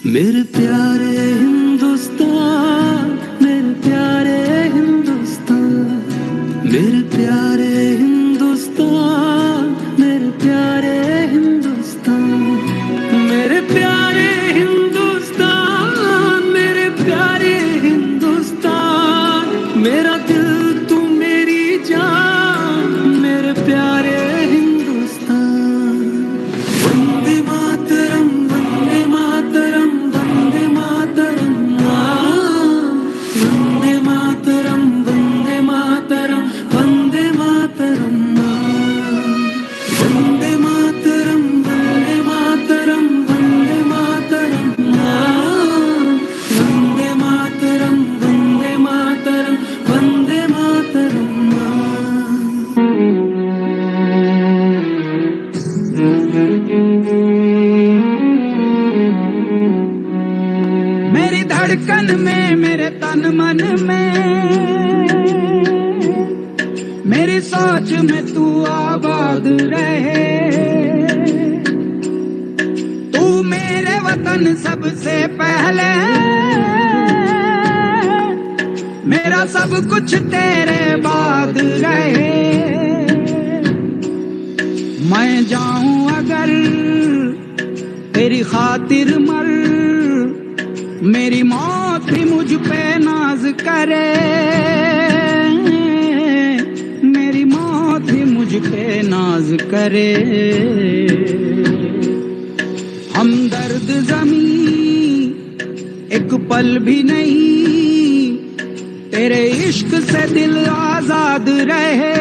मेरे प्यारे हिंदुस्तान, मेरे प्यारे हिंदुस्तान, मेरे प्यारे हिंदुस्तान, मेरे प्यारे हिंदुस्तान, मेरे प्यारे हिंदुस्तान, मेरे प्यारे हिंदुस्तान, मेरा दिल तू मेरी जान, मेरे प्यारे हिंदुस्तान। वंदे मातरम, वंदे मातरम, वंदे मातरम, वंदे मातरम, वंदे मातरम, वंदे मातरम, वंदे मातरम, वंदे मातरम, वंदे मातरम, वंदे मातरम, वंदे मातरम, वंदे मातरम। मेरी धड़कन में, मेरे तन मन में, मेरी सोच में तू आबाद रहे। तू मेरे वतन सबसे पहले, मेरा सब कुछ तेरे बाद रहे। मैं जाऊं अगर तेरी खातिर मर, मेरी मौत भी मुझ पे नाज करे, मेरी मौत भी मुझ पे नाज करे। हम दर्द ज़मीं एक पल भी नहीं, तेरे इश्क से दिल आजाद रहे,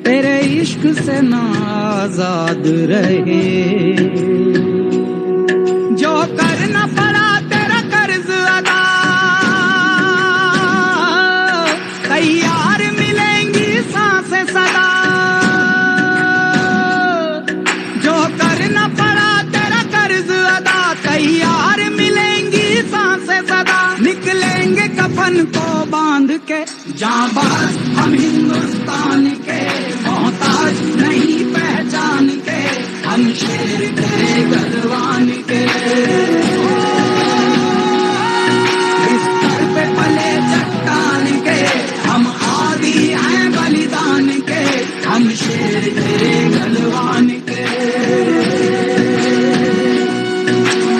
तेरे इश्क से ना आजाद रहे। जो करना पड़ा तेरा कर्ज अदा, तैयार मिलेंगी सांसें सदा। जो करना पड़ा तेरा कर्ज अदा, तैयार मिलेंगी सांसें सदा। निकलेंगे कफन को बांध के, जाबाज हम हिंदुस्तान के, मोहताज नहीं पहचान के, हम शेर तेरे गलवान के। बिस्तर पे पले चट्टान के, हम आदि हैं बलिदान के, हम शेर तेरे गलवान के,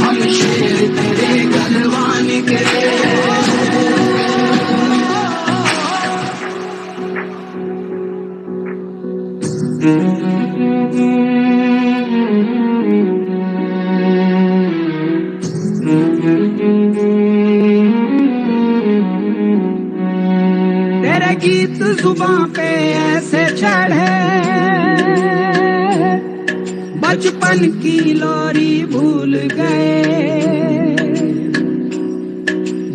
हम शेर तेरे गलवान के। तेरे गीत जुबां पे ऐसे चढ़े, बचपन की लोरी भूल गए।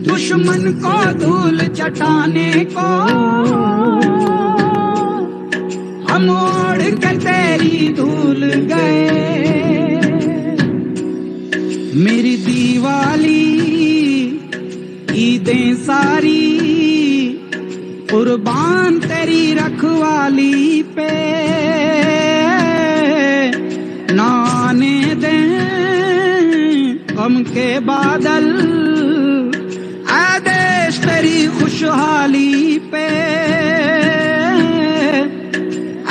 दुश्मन को धूल चटाने को हम ओढ़ के तेरी धूल गए। मेरी दीवाली ईदें सारी कुर्बान तेरी रखवाली पे, ना आने दें गम के बादल ऐ देश तेरी खुशहाली पे,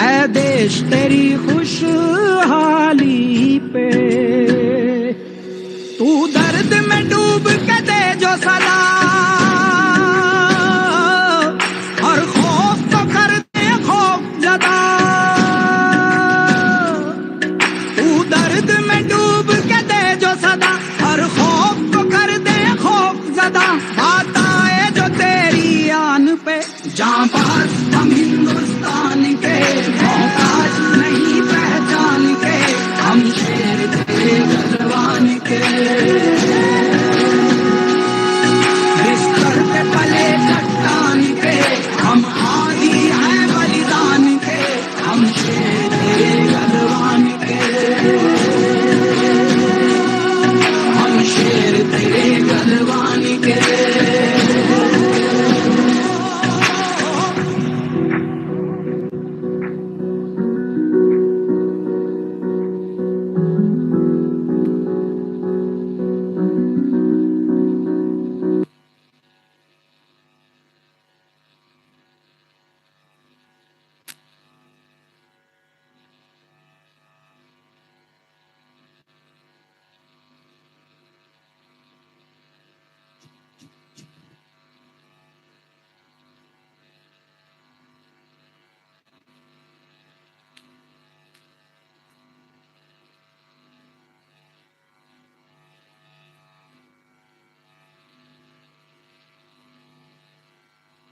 ऐ देश तेरी खुशहाली पे। तू दर्द में डूब के दे जो सदा, और खौफ तो कर दे खौफ ज़दा। तू दर्द में डूब के दे जो सदा, और खौफ तो कर दे खौफ ज़दा। बात आए जो तेरी आन पे, जाबाज हम Hindustan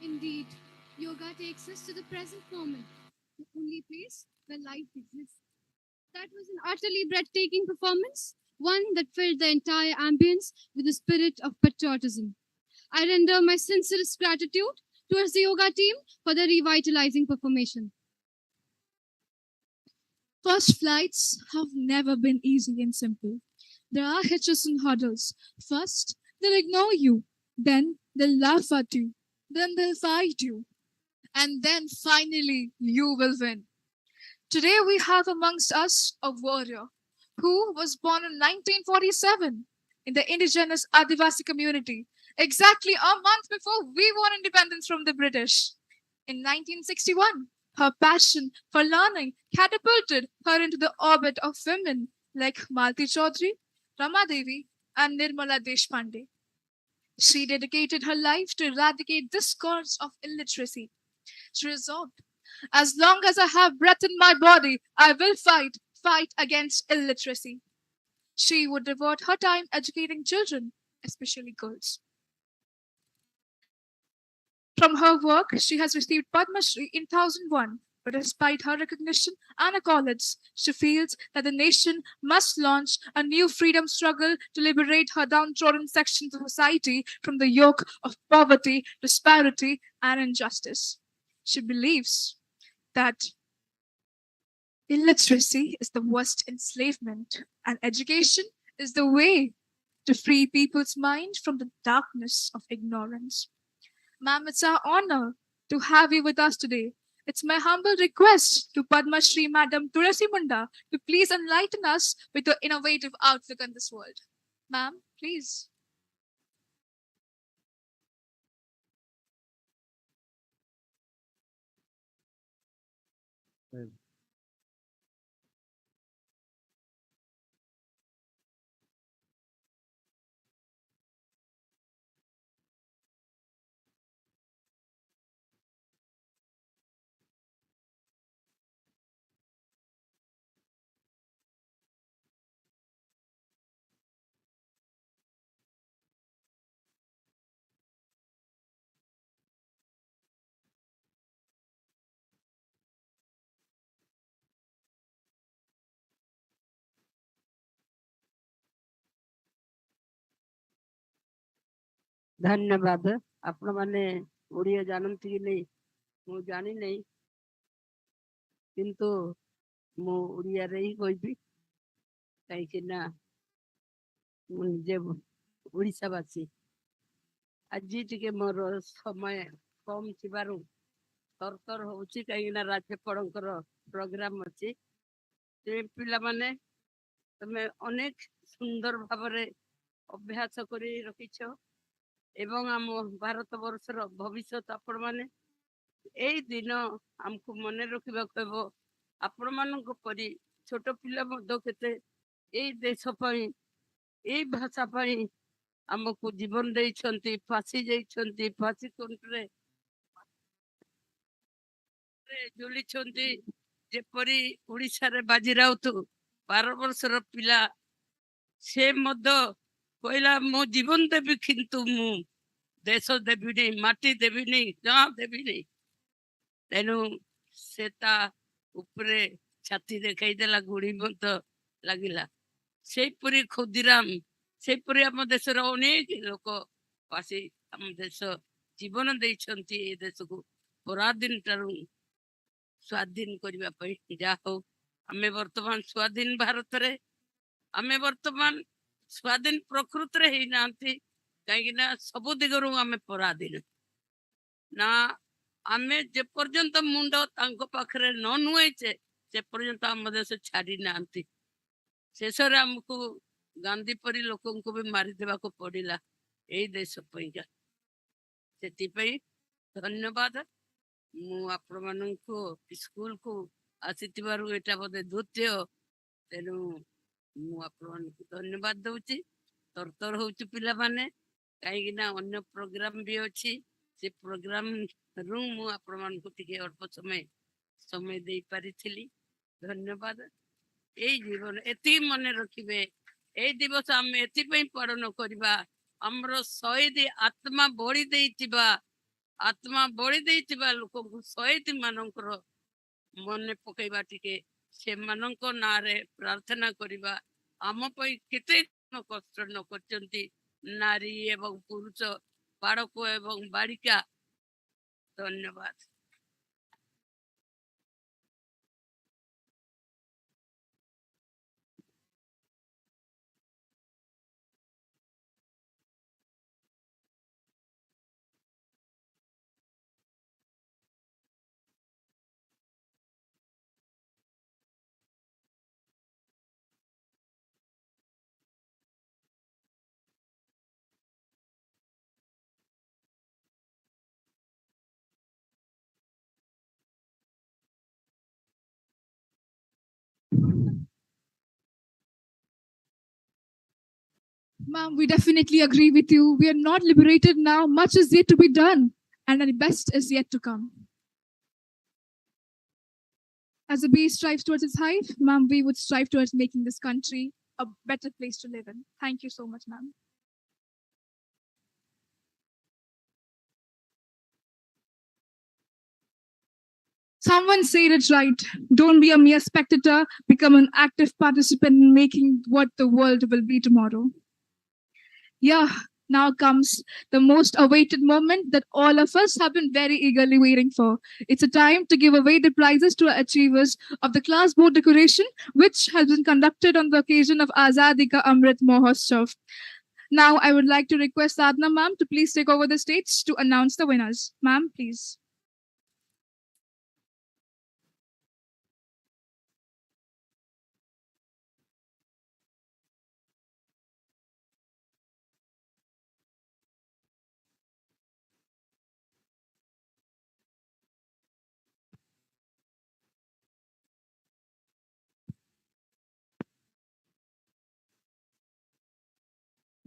Indeed, yoga takes us to the present moment, the only place where life exists. That was an utterly breathtaking performance, one that filled the entire ambience with the spirit of patriotism. I render my sincerest gratitude towards the yoga team for the revitalizing performation. First flights have never been easy and simple. There are hitches and hurdles. First, they'll ignore you. Then, they'll laugh at you. Then, they'll fight you. And then, finally, you will win. Today, we have amongst us a warrior who was born in 1947 in the indigenous Adivasi community, exactly a month before we won independence from the British. In 1961, her passion for learning catapulted her into the orbit of women like Malti Chaudhary, Rama Devi, and Nirmala Deshpande. She dedicated her life to eradicate this scourge of illiteracy. She resolved, as long as I have breath in my body, I will fight against illiteracy. She would devote her time educating children, especially girls. From her work, she has received Padma Shri in 2001. But despite her recognition and accolades, she feels that the nation must launch a new freedom struggle to liberate her downtrodden sections of society from the yoke of poverty, disparity, and injustice. She believes that illiteracy is the worst enslavement, and education is the way to free people's mind from the darkness of ignorance. Ma'am, it's our honor to have you with us today. It's my humble request to Padma Shri Madam Tulasi Munda to please enlighten us with your innovative outlook on this world. Ma'am, please. धन्यवाद आपण माने ओडिया जानती कि नहीं मु जानी नहीं किंतु मु ओडिया रे ही कहबी कहीं ना मु निजे ओडिशावासी आज टिके मोर समय कम थिबारु तरतर होउची कहीं ना राज्यपालकर प्रोग्राम अछि से पिला माने तमे अनेक सुंदर भावरे अभ्यास करी रखिछ एवं आम भारत वर्षर भविष्य आपण माने एई दिन आमको मने रखिबा कहबो आपण मानक परी छोट पिला मध्य केते एई देश पई एई भाषा पई आमको जीवन देइछंती फांसी जाइछंती फांसी कोंटरे जुली छंती जेपरी ओडिसा रे बाजी राउत 12 वर्षर पिला से मध्य कहला मो जीवन देवी किंतु मु देश देवी नहीं माटी देवी नहीं गाँ देवी नहीं तेणु सेता उपरे छाती देखाई देला गुड़ी मत लगिला से परी खुदीराम से परी आम देशर अनेक लोक आसी आम देश जीवन देइछंती ए देश को पराधीन टारू स्वाधीन करबा पई जा हो आमे वर्तमान स्वाधीन भारत रे आमे वर्तमान स्वाधीन प्रकृति रे ही नांती कहीं ना सब दिगरु आमे पराधीन ना आमे जे पर्यंत मुंड तांको पाखरे न नुएचे से पर्यंत आम देश छाड़ी नांती शेष रे हमको गांधी परी लोकन को भी मारी देबा को पड़िला एई देश पईगा सेति पई धन्यवाद मु आपण माननको स्कूल को आसीतिबारु एटा बदे द्वितीय तेनु मु आपण माननको धन्यवाद दउची तरतर होउची पिला माने कहीं ना अन्य प्रोग्राम भी अच्छी से प्रोग्राम रू मु आपण माननको टिके अल्प समय दे पारी थिली धन्यवाद एई जीवन एति मने रखिबे एई दिवस हम एति पई पालन करबा हमरो शहीद आत्मा बळी देइतिबा आत्मा बड़ी देइतिबा लोकଙ୍କୁ शहीद ମାନଙ୍କର ମନେ ପକେଇବା ଟିକେ ସେମାନଙ୍କ ନାଁରେ ପ୍ରାର୍ଥନା କରିବା। ଆମ ପାଇଁ କେତେ କଷ୍ଟ ନ କରିଛନ୍ତି ନାରୀ ଏବଂ ପୁରୁଷ, ବାଳକ ଏବଂ ବାଳିକା। ଧନ୍ୟବାଦ। Ma'am, we definitely agree with you. We are not liberated now. Much is yet to be done, and the best is yet to come. As a bee strives towards its hive, ma'am, we would strive towards making this country a better place to live in. Thank you so much, ma'am. Someone said it right. Don't be a mere spectator, become an active participant in making what the world will be tomorrow. Yeah, now comes the most awaited moment that all of us have been very eagerly waiting for. It's a time to give away the prizes to our achievers of the class board decoration, which has been conducted on the occasion of Azadi ka Amrit Mahotsav. Now, I would like to request Sadhna ma'am to please take over the stage to announce the winners. Ma'am, please.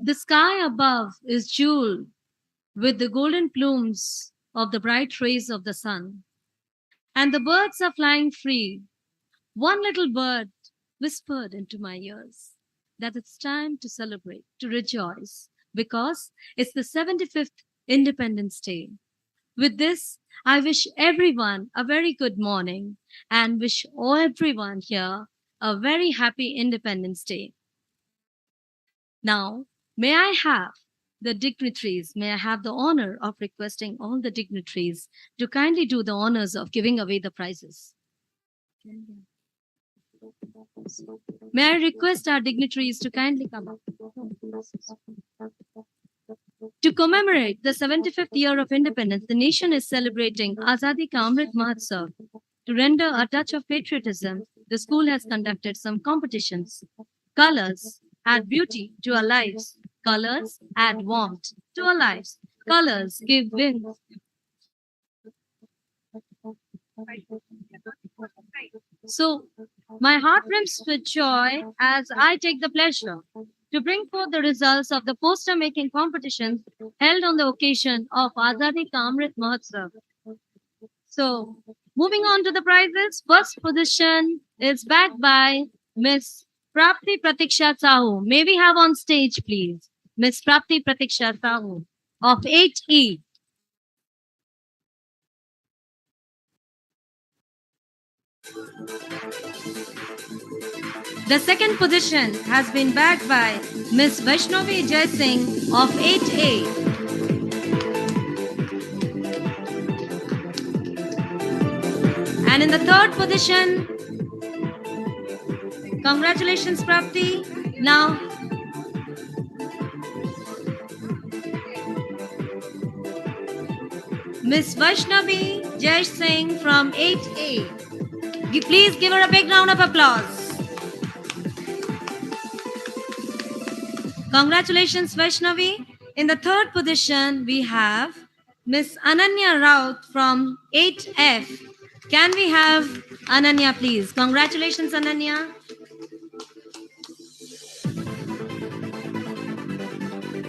The sky above is jeweled with the golden plumes of the bright rays of the sun, and the birds are flying free. One little bird whispered into my ears that it's time to celebrate, to rejoice, because it's the 75th Independence Day. With this, I wish everyone a very good morning and wish everyone here a very happy Independence Day. Now, may I have the dignitaries, may I have the honor of requesting all the dignitaries to kindly do the honors of giving away the prizes. May I request our dignitaries to kindly come up. To commemorate the 75th year of independence, the nation is celebrating Azadi ka Amrit Mahotsav. To render a touch of patriotism, the school has conducted some competitions. Colors add beauty to our lives. Colors add warmth to our lives. Colors give wind. So, my heart brims with joy as I take the pleasure to bring forth the results of the poster making competitions held on the occasion of Azadi ka Amrit Mahotsav. So, moving on to the prizes, first position is backed by Miss Prapti Pratiksha Sahu. May we have on stage, please, Miss Prapti Pratiksha Sahu of 8E. The second position has been bagged by Miss Vaishnavi Jai Singh of 8A. And in the third position, congratulations, Prapti. Now, Miss Vaishnavi Jai Singh from 8A. Please give her a big round of applause. Congratulations, Vaishnavi. In the third position, we have Miss Ananya Raut from 8F. Can we have Ananya, please? Congratulations, Ananya.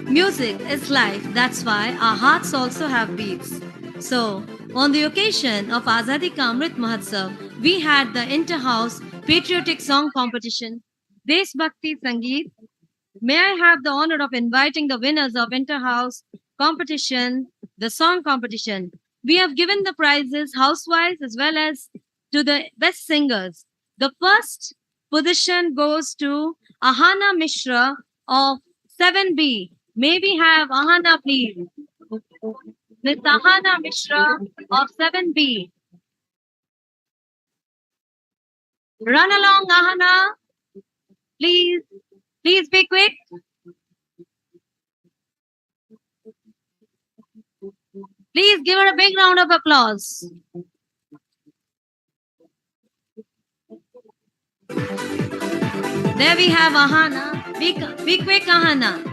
Music is life. That's why our hearts also have beats. So, on the occasion of Azadi ka Amrit Mahotsav, we had the inter-house patriotic song competition, Desh Bhakti Sangeet. May I have the honor of inviting the winners of inter-house competition, the song competition. We have given the prizes housewise as well as to the best singers. The first position goes to Ahana Mishra of 7B. May we have Ahana, please? Miss Ahana Mishra of 7B. Run along, Ahana. Please, please be quick. Please give her a big round of applause. There we have Ahana. Be quick, Ahana.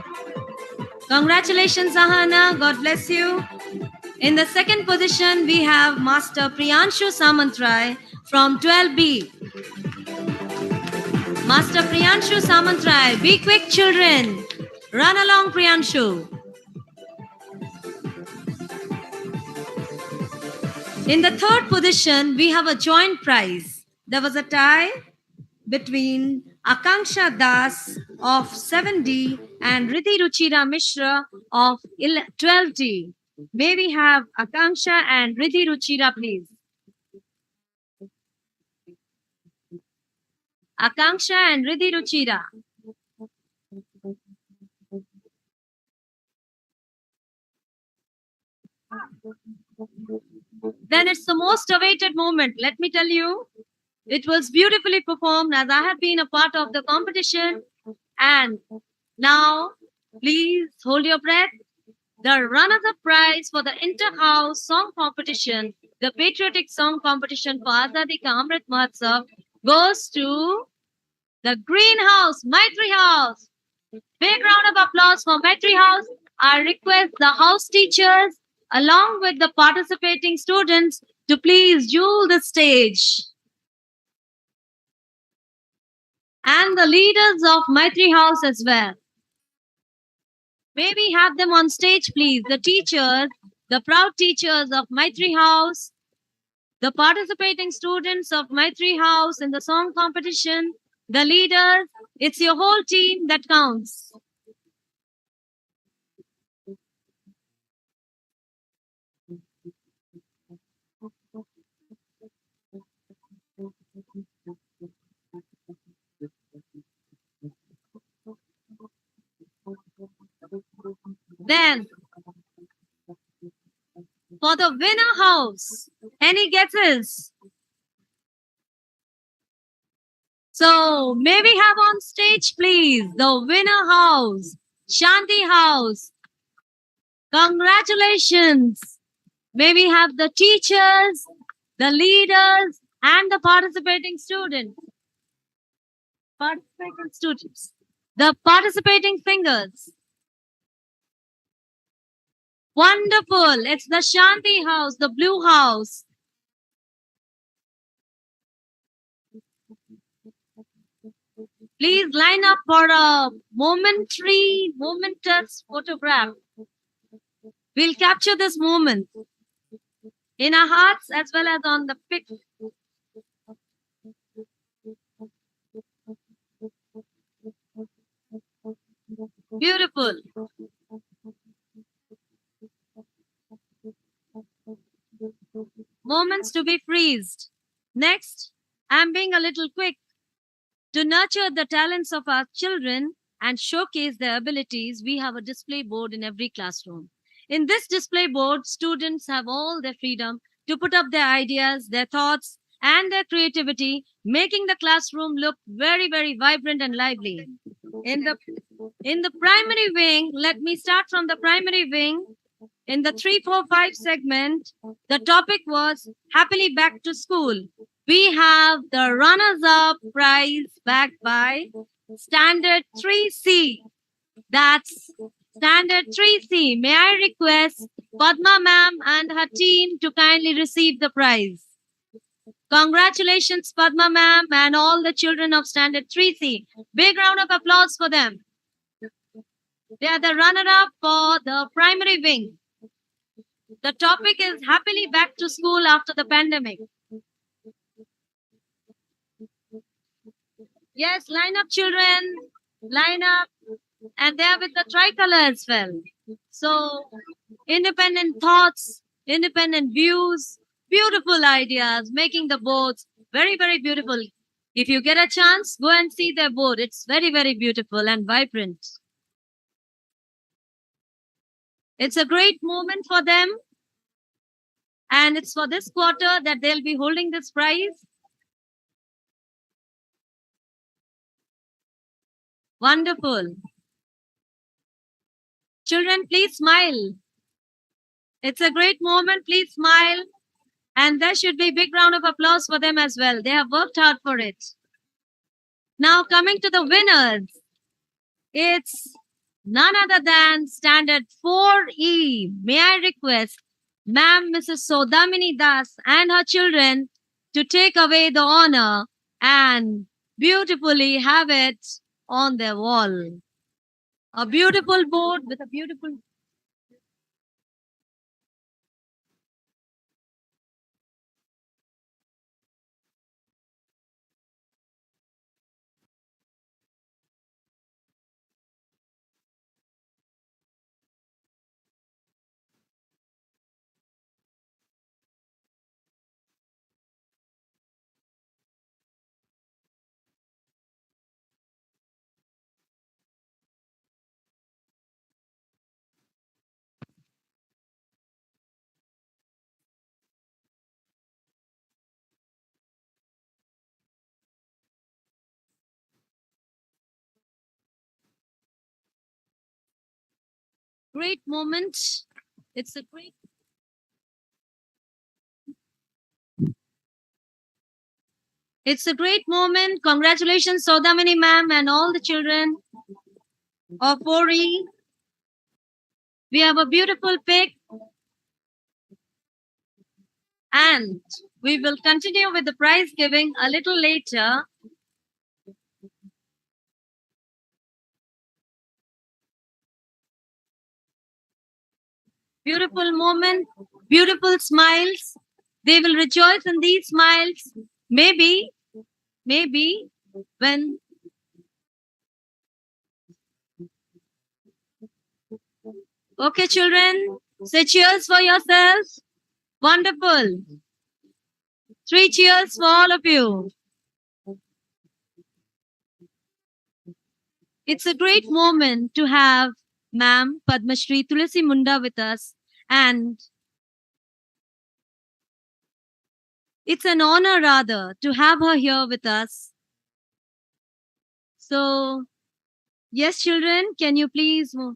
Congratulations, Ahana. God bless you. In the second position, we have Master Priyanshu Samantrai from 12B. Master Priyanshu Samantrai. Be quick, children. Run along, Priyanshu. In the third position, we have a joint prize. There was a tie between Akanksha Das of 7D and Riddhi Ruchira Mishra of 12D. May we have Akanksha and Riddhi Ruchira, please? Akanksha and Riddhi Ruchira. Then it's the most awaited moment. Let me tell you, it was beautifully performed as I have been a part of the competition. And now, please hold your breath. The runners-up prize for the inter-house song competition, the patriotic song competition for Azadi Ka Amrit Mahotsav, goes to the greenhouse, Maitri House. Big round of applause for Maitri House. I request the house teachers along with the participating students to please jewel the stage. And the leaders of Maitri House as well. May we have them on stage, please? The teachers, the proud teachers of Maitri House, the participating students of Maitri House in the song competition, the leaders. It's your whole team that counts. Then, for the winner house, any guesses? So, may we have on stage, please, the winner house, Shanti House. Congratulations. May we have the teachers, the leaders, and the participating students. Participating students. The participating singers. Wonderful. It's the Shanti House, the blue house. Please line up for a momentous photograph. We'll capture this moment in our hearts as well as on the pic. Beautiful. Moments to be freezed. Next, I'm being a little quick. To nurture the talents of our children and showcase their abilities, we have a display board in every classroom. In this display board, students have all their freedom to put up their ideas, their thoughts, and their creativity, making the classroom look very, very vibrant and lively. In the primary wing, let me start from the primary wing. In the 3, 4, 5 segment, the topic was Happily Back to School. We have the runners-up prize backed by Standard 3C. That's Standard 3C. May I request Padma ma'am and her team to kindly receive the prize. Congratulations, Padma ma'am and all the children of Standard 3C. Big round of applause for them. They are the runner-up for the primary wing. The topic is Happily Back to School After the Pandemic. Yes, line up, children. Line up. And they are with the tricolor as well. So, independent thoughts, independent views, beautiful ideas, making the boards very, very beautiful. If you get a chance, go and see their board. It's very, very beautiful and vibrant. It's a great moment for them. And it's for this quarter that they'll be holding this prize. Wonderful. Children, please smile. It's a great moment. Please smile. And there should be a big round of applause for them as well. They have worked hard for it. Now coming to the winners. It's none other than standard 4E. May I request Ma'am Mrs. Sodamini Das and her children to take away the honor and beautifully have it on their wall. A beautiful board with a beautiful... Great moment. It's a great... It's a great moment. Congratulations, Sodamini ma'am and all the children of 4E. We have a beautiful pic. And we will continue with the prize giving a little later. Beautiful moment, beautiful smiles. They will rejoice in these smiles. Maybe when okay, children, say cheers for yourselves. Wonderful. 3 cheers for all of you. It's a great moment to have Ma'am Padma Shri Tulasi Munda with us, and it's an honor rather to have her here with us. So, yes, children, can you please move?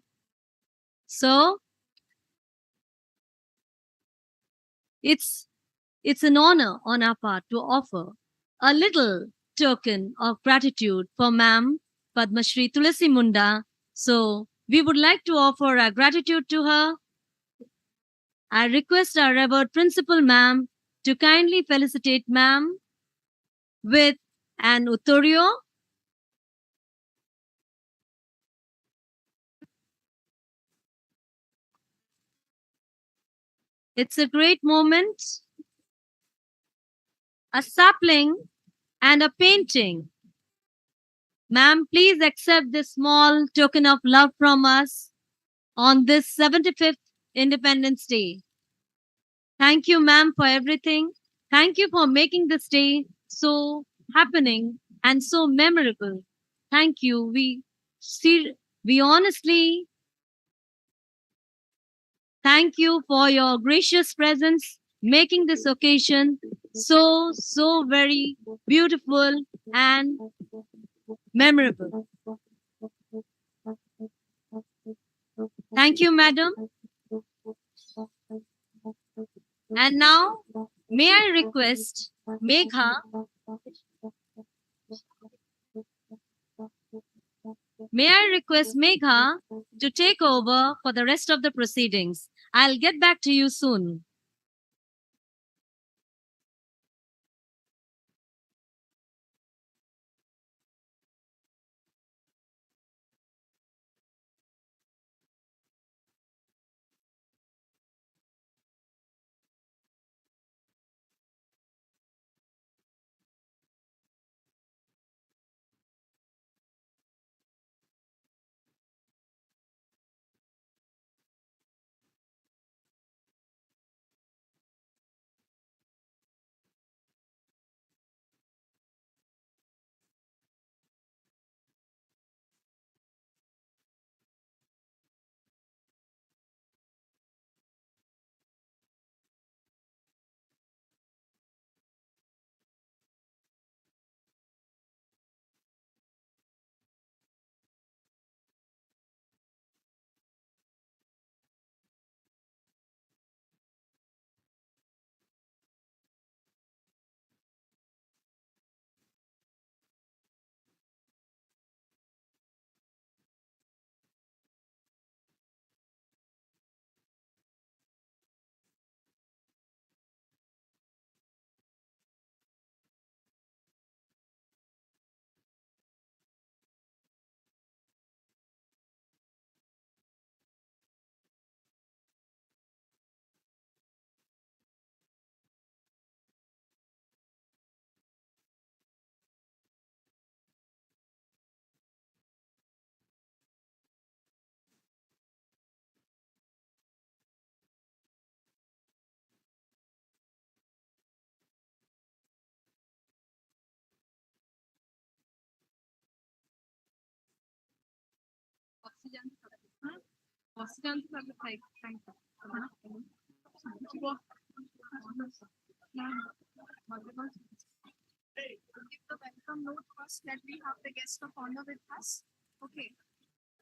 So, it's an honor on our part to offer a little token of gratitude for Ma'am Padma Shri Tulasi Munda. So, we would like to offer our gratitude to her. I request our revered principal ma'am to kindly felicitate ma'am with an uttorio. It's a great moment. A sapling and a painting. Ma'am, please accept this small token of love from us on this 75th Independence Day. Thank you, ma'am, for everything. Thank you for making this day so happening and so memorable. Thank you. We honestly thank you for your gracious presence, making this occasion so very beautiful and memorable. Thank you, madam. And now, may I request Megha to take over for the rest of the proceedings. I'll get back to you soon. Give the welcome note first that we have the guest of honor with us. Okay,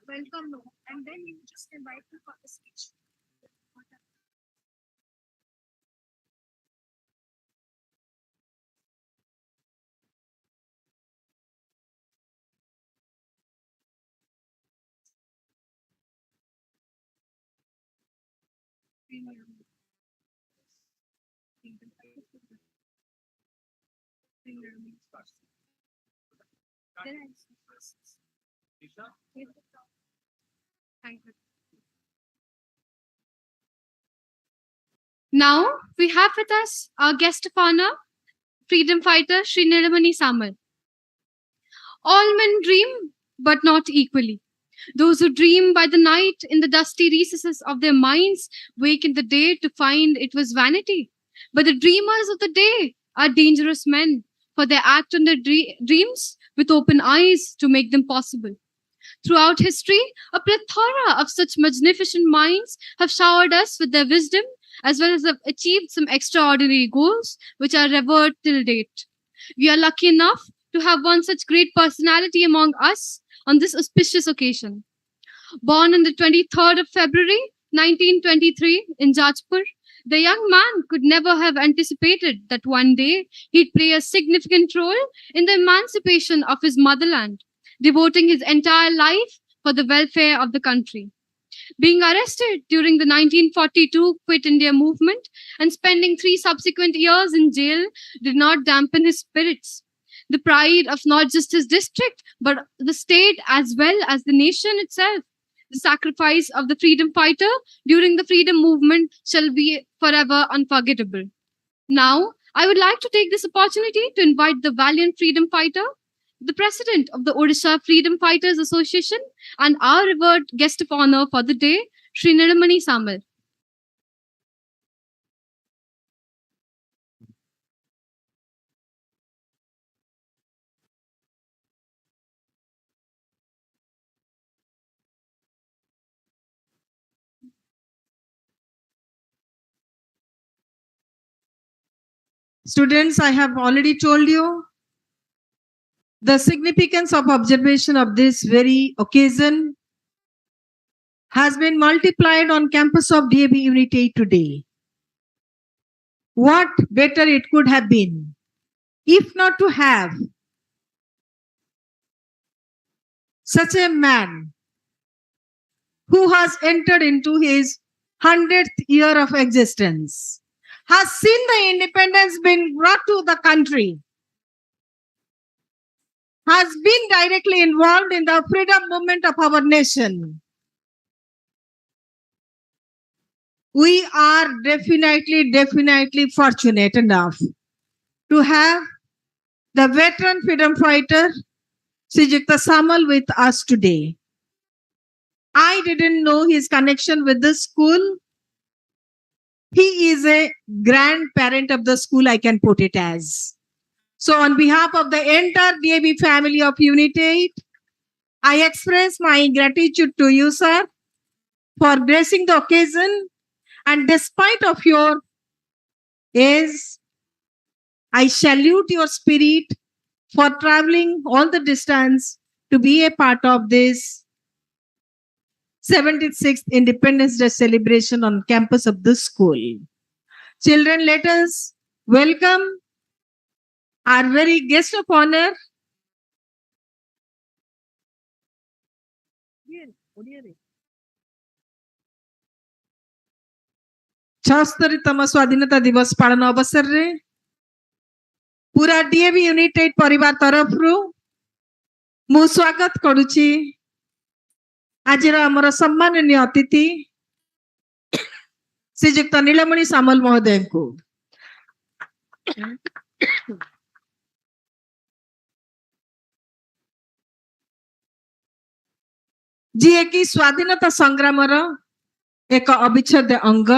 welcome note, and then you just invite them for the speech. Now we have with us our guest of honor, freedom fighter Sri Nilamani Samal. All men dream, but not equally. Those who dream by the night in the dusty recesses of their minds wake in the day to find it was vanity. But the dreamers of the day are dangerous men, for they act on their dreams with open eyes to make them possible. Throughout history, a plethora of such magnificent minds have showered us with their wisdom, as well as have achieved some extraordinary goals which are revered till date. We are lucky enough to have one such great personality among us on this auspicious occasion. Born on the 23rd of February 1923 in Jajpur, the young man could never have anticipated that one day he'd play a significant role in the emancipation of his motherland, devoting his entire life for the welfare of the country. Being arrested during the 1942 Quit India movement and spending 3 subsequent years in jail did not dampen his spirits. The pride of not just his district, but the state as well as the nation itself. The sacrifice of the freedom fighter during the freedom movement shall be forever unforgettable. Now, I would like to take this opportunity to invite the valiant freedom fighter, the president of the Odisha Freedom Fighters Association, and our revered guest of honor for the day, Sri Nilamani Samal. Students, I have already told you the significance of observation of this very occasion has been multiplied on campus of DAV Unit-VIII today. What better it could have been if not to have such a man who has entered into his 100th year of existence, has seen the independence being brought to the country, has been directly involved in the freedom movement of our nation. We are definitely fortunate enough to have the veteran freedom fighter, Srijukta Samal, with us today. I didn't know his connection with the school. He is a grandparent of the school, I can put it as. So on behalf of the entire DAV family of Unit-VIII, I express my gratitude to you, sir, for gracing the occasion. And despite of your age, I salute your spirit for traveling all the distance to be a part of this 76th Independence Day celebration on campus of the school. Children, let us welcome our very guest of honor, छस्तरीतम स्वाधीनता दिवस पालन अवसर रे पूरा DAV Unit-VIII परिवार तरफ रु मु स्वागत करुची आजिर हमर सम्माननीय अतिथि श्रीयुक्त नीलमणि सामल महोदय को जी कि स्वाधीनता संग्राम एक अविच्छेद्य अंग,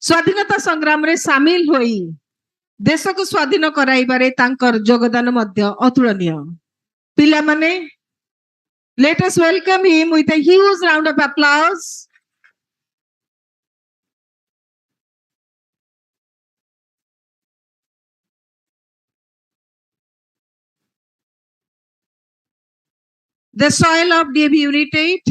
स्वाधीनता संग्राम रे सामिल होई देश को स्वाधीन कराइबारे तांकर योगदान मध्य अतुलनीय। पिला माने Let us welcome him with a huge round of applause. The soil of DAV Unit-VIII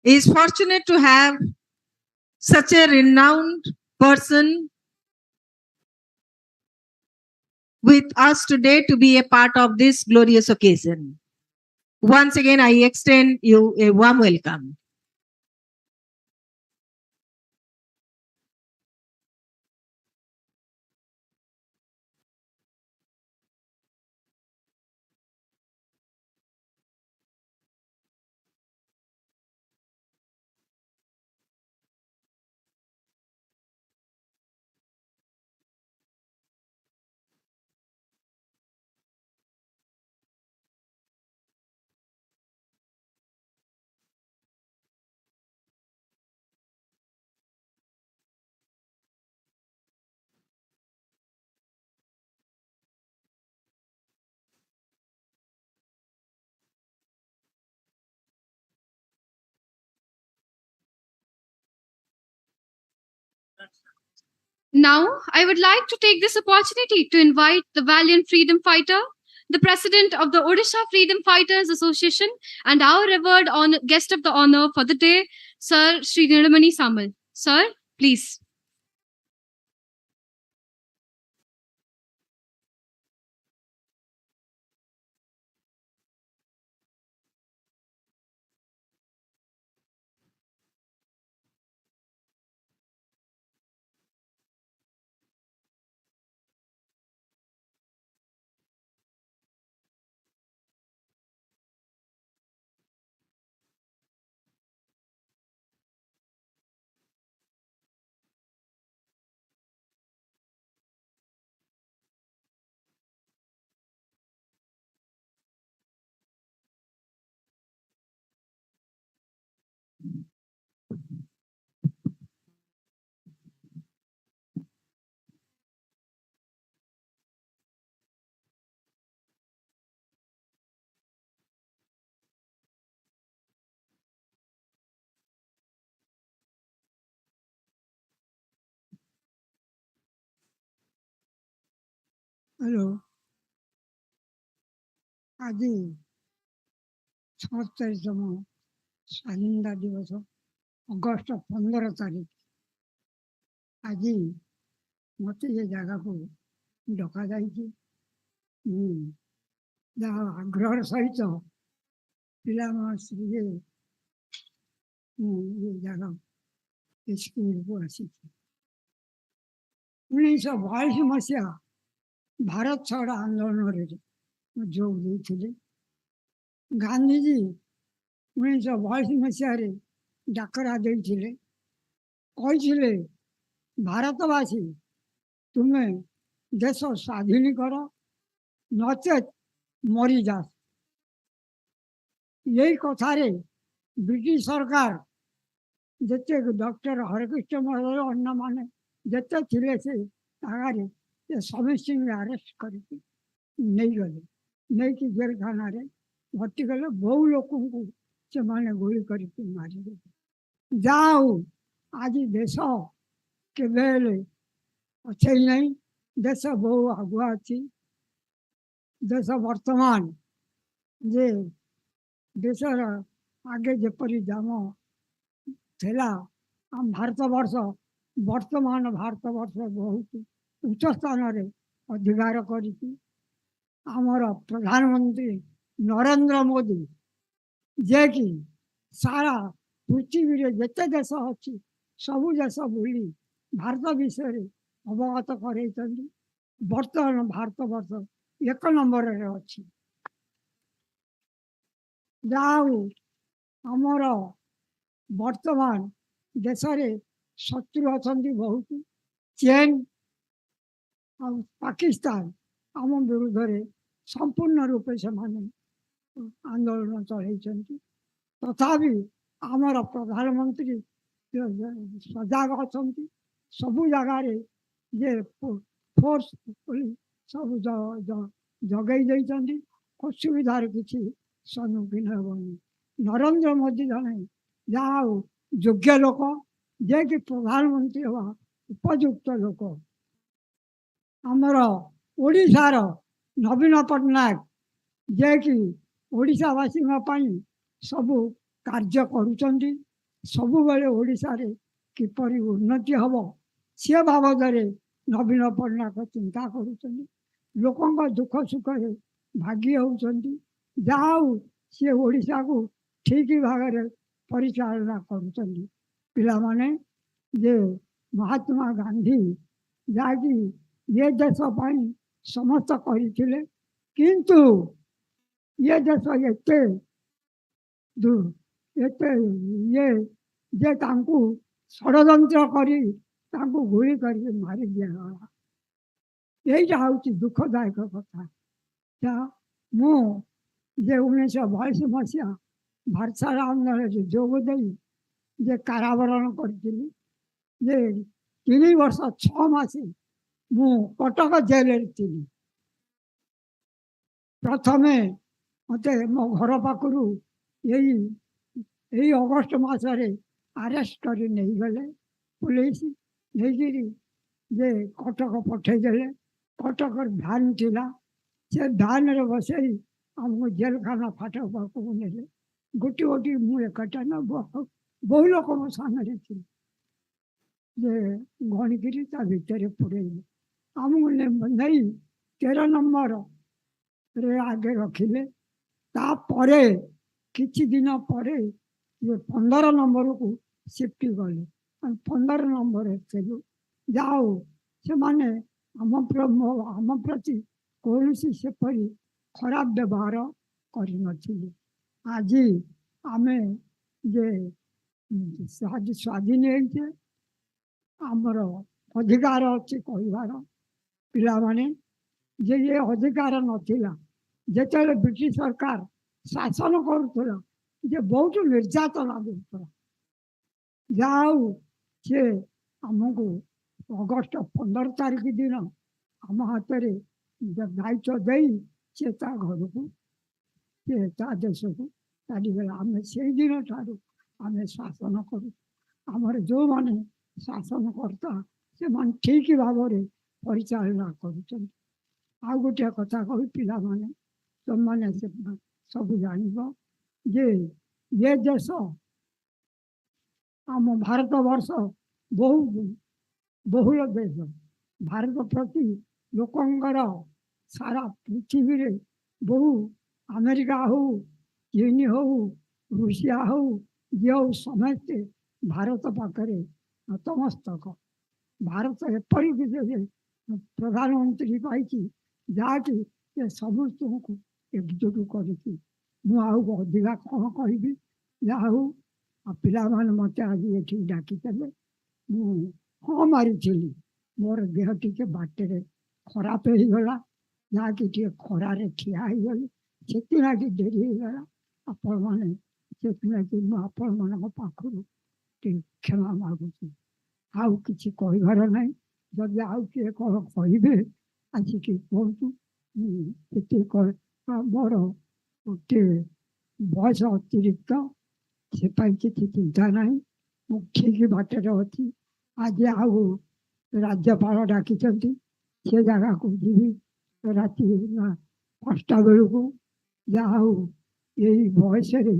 is fortunate to have such a renowned person with us today to be a part of this glorious occasion. Once again, I extend you a warm welcome. Now, I would like to take this opportunity to invite the valiant freedom fighter, the president of the Odisha Freedom Fighters Association, and our revered guest of the honor for the day, Sir Sri Nilamani Samal. Sir, please. Hello आज 76तम स्वाधीनता दिवस August 15 तारीख आज मत ये जगह को डका आग्रह सहित पिला ये जगह स्कूल को आसी 1942 मसीहा भारत छाड़ आंदोलन जोग देते गांधीजी 1942 मसीह डाकरा देते कही भारतवासी तुम्हें देश स्वाधीन कर नचेत मरी जा यही कथारे ब्रिटिश सरकार जिते डॉक्टर हरकृष्ण महोदय अन्न माने जिते थे से समस्ती आरेस्ट कर नहीं गले नहीं कि जेल खाना भर्ती कले बहु लोक से माने गोली कर मारे जाओ आज देश के अच्छे ही नहीं देश बहु आगुआ अच्छी देश वर्तमान जे देशर आगे जपरी जाम थेला आम भारत वर्ष वर्तमान भारत वर्ष बहुत उच्च स्थान अधिकार कर प्रधानमंत्री नरेंद्र मोदी जे कि सारा पृथ्वी जिते देश अच्छी सबू देश बुली भारत विषय अवगत कर बर्तमान भारत वर्ष 1 नंबर अच्छी आमर वर्तमान देश शत्रु अच्छा बहुत चीन पाकिस्तान आम विरुद्ध में संपूर्ण रूपे से आंदोलन चल तथापि आमर प्रधानमंत्री सजग अच्छा सबू जगार जे ଫୋର୍ସଫୁଲି ସବୁ ଜଗେଇ ଦେଇଛନ୍ତି, ଅସୁବିଧାର କିଛି ସମ୍ମୁଖୀନ ହେବନି। ନରେନ୍ଦ୍ର ମୋଦି ଜଣେ ଯାହା ହଉ ଯୋଗ୍ୟ ଲୋକ, ଯିଏକି ପ୍ରଧାନମନ୍ତ୍ରୀ ହେବା ଉପଯୁକ୍ତ ଲୋକ। ଆମର ଓଡ଼ିଶାର ନବୀନ ପଟ୍ଟନାୟକ, ଯିଏକି ଓଡ଼ିଶାବାସୀଙ୍କ ପାଇଁ ସବୁ କାର୍ଯ୍ୟ କରୁଛନ୍ତି, ସବୁବେଳେ ଓଡ଼ିଶାରେ କିପରି ଉନ୍ନତି ହେବ ସେ ବାବଦରେ ନବୀନ ପଟ୍ଟନାୟକ ଚିନ୍ତା କରୁଛନ୍ତି। ଲୋକଙ୍କ ଦୁଃଖ ସୁଖରେ ଭାଗି ହେଉଛନ୍ତି। ଯାହା ହଉ ସିଏ ଓଡ଼ିଶାକୁ ଠିକ ଭାବରେ ପରିଚାଳନା କରୁଛନ୍ତି। ପିଲାମାନେ ଯେ ମହାତ୍ମା ଗାନ୍ଧୀ ଯାହାକି ଏ ଦେଶ ପାଇଁ ସମସ୍ତ କରିଥିଲେ, କିନ୍ତୁ ଏ ଦେଶ ଏତେ ଇଏ ଯେ ତାଙ୍କୁ ଷଡ଼ଯନ୍ତ୍ର କରି ତାଙ୍କୁ ଗୁଳି କରିକି ମାରି ଦିଆଗଲା। এইটা ହେଉଛି ଦୁଃଖଦାୟକ କଥା। ମୁଁ ଯେ 1982 ମସିହା ଭାରସାଳ ଆନ୍ଦୋଳନରେ ଯୋଗ ଦେଇ ଯେ କାରାବରଣ କରିଥିଲି, ଯେ 3 ବର୍ଷ 6 ମାସ ମୁଁ କଟକ ଜେଲରେ ଥିଲି। ପ୍ରଥମେ ମୋତେ ମୋ ଘର ପାଖରୁ ଏଇ ଅଗଷ୍ଟ ମାସରେ ଆରେଷ୍ଟ କରି ନେଇଗଲେ ପୁଲିସ, ନେଇକିରି ଯେ କଟକ ପଠେଇଦେଲେ। କଟକର ଭ୍ୟାନ୍ ଥିଲା, ସେ ଭ୍ୟାନ୍ରେ ବସେଇ ଆମକୁ ଜେଲଖାନା ଫାଟକ ପାଖକୁ ନେଲେ। ଗୋଟି ଗୋଟି ମୁଁ ଏକାଟା ନା ବହୁ ଲୋକ ମୋ ସାଙ୍ଗରେ ଥିଲେ, ଯେ ଗଣିକିରି ତା ଭିତରେ ପୁରେଇଲେ। ଆମକୁ ନେଇ 13 ନମ୍ବରରେ ଆଗେ ରଖିଲେ। ତାପରେ କିଛି ଦିନ ପରେ 15 ନମ୍ବରକୁ ସିଫ୍ଟ ଗଲେ। 15 ନମ୍ବରରେ ଥିଲୁ। ଯାହା ହଉ ସେମାନେ ଆମ ପ୍ରତି କୌଣସି ସେପରି ଖରାପ ବ୍ୟବହାର କରିନଥିଲେ। ଆଜି ଆମେ ଯେ ସ୍ୱାଧୀନ ହେଇଛେ, ଆମର ଅଧିକାର ଅଛି କହିବାର। ପିଲାମାନେ ଯେ ଏ ଅଧିକାର ନଥିଲା, ଯେତେବେଳେ ବ୍ରିଟିଶ ସରକାର ଶାସନ କରୁଥିଲା, ଯେ ବହୁତ ନିର୍ଯାତନା ଦେଉଥିଲା। ଯାହା ହଉ ସେ ଆମକୁ ଅଗଷ୍ଟ 15 ତାରିଖ ଦିନ ଆମ ହାତରେ ଦାୟିତ୍ୱ ଦେଇ ସେ ତା ଘରକୁ, ସେ ତା ଦେଶକୁ ଚାଲିଗଲା। ଆମେ ସେଇଦିନ ଠାରୁ ଆମେ ଶାସନ କରୁ। ଆମର ଯେଉଁମାନେ ଶାସନକର୍ତ୍ତା ସେମାନେ ଠିକ ଭାବରେ ପରିଚାଳନା କରୁଛନ୍ତି। ଆଉ ଗୋଟିଏ କଥା କହି, ପିଲାମାନେ ତୁମମାନେ ସବୁ ଜାଣିବ ଯେ ଏ ଦେଶ ଆମ ଭାରତ ବର୍ଷ ବହୁଳ ଦେଶ। ଭାରତ ପ୍ରତି ଲୋକଙ୍କର ସାରା ପୃଥିବୀରେ ବହୁ, ଆମେରିକା ହଉ, ଚୀନ ହଉ, ରୁଷିଆ ହଉ, ଇଏ ହଉ, ସମସ୍ତେ ଭାରତ ପାଖରେ ନତମସ୍ତକ। ଭାରତ ଏପରି ଯେ ପ୍ରଧାନମନ୍ତ୍ରୀ ପାଇଛି ଯାହାକି ସେ ସମସ୍ତଙ୍କୁ ଏକଜୁଟ କରିଛି। ମୁଁ ଆଉ ଅଧିକା କ'ଣ କହିବି। ଯାହା ହଉ ପିଲାମାନେ ମୋତେ ଆଜି ଏଠିକି ଡାକିଥିଲେ। ମୁଁ ହଁ ମାରିଥିଲି, ମୋର ଦେହ ଟିକେ ବାଟରେ ଖରାପ ହେଇଗଲା, ଯାହାକି ଟିକେ ଖରାରେ ଠିଆ ହେଇଗଲି, ସେଥିଲାଗି ଡେରି ହେଇଗଲା। ଆପଣମାନେ ସେଥିଲାଗି ମୁଁ ଆପଣମାନଙ୍କ ପାଖରୁ ଟିକେ କ୍ଷମା ମାଗୁଛି। ଆଉ କିଛି କହିବାର ନାହିଁ। ଯଦି ଆଉ କିଏ କ'ଣ କହିବେ ଆସିକି କୁହନ୍ତୁ। ମୋର ଗୋଟିଏ ବୟସ ଅତିରିକ୍ତ, ସେ ପାଇଁ କିଛି ଚିନ୍ତା ନାହିଁ। ମୁଁ ଠିକ ବାଟରେ ଅଛି। ଆଜି ଆଉ ରାଜ୍ୟପାଳ ଡାକିଛନ୍ତି, ସେ ଜାଗାକୁ ଯିବି ରାତି 5ଟା ବେଳକୁ। ଯାହା ହଉ ଏଇ ବୟସରେ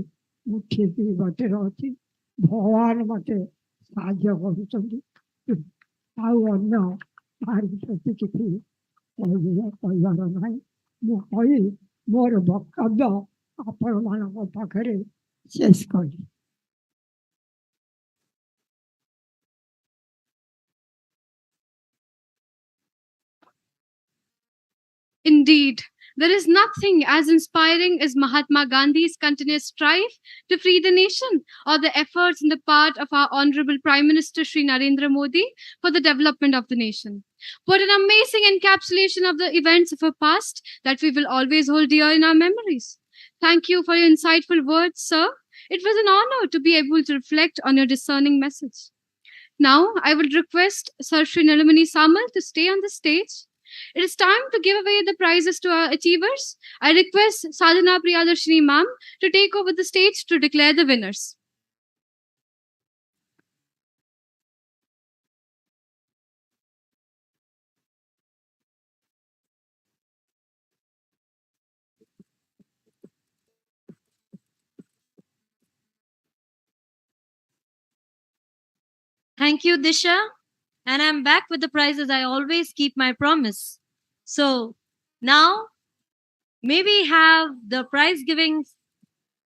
ମୁଁ ଠିକ ବାଟରେ ଅଛି। ଭଗବାନ ମୋତେ ସାହାଯ୍ୟ କରୁଛନ୍ତି। ଆଉ ଅନ୍ୟ କାହାରି ପ୍ରତି କିଛି କହିବାର ନାହିଁ। ମୁଁ କହି ମୋର ବକ୍ତବ୍ୟ ଆପଣମାନଙ୍କ ପାଖରେ ଶେଷ କଲି। Indeed, there is nothing as inspiring as Mahatma Gandhi's continuous strive to free the nation, or the efforts on the part of our Honorable Prime Minister Shri Narendra Modi for the development of the nation. What an amazing encapsulation of the events of our past that we will always hold dear in our memories. Thank you for your insightful words, sir. It was an honor to be able to reflect on your discerning message. Now, I would request Sir Shri Nalamani Samal to stay on the stage. It is time to give away the prizes to our achievers. I request Sadhana Priyadarshini Ma'am to take over the stage to declare the winners. Thank you, Disha. And I'm back with the prizes. I always keep my promise. So now, may we have the prize giving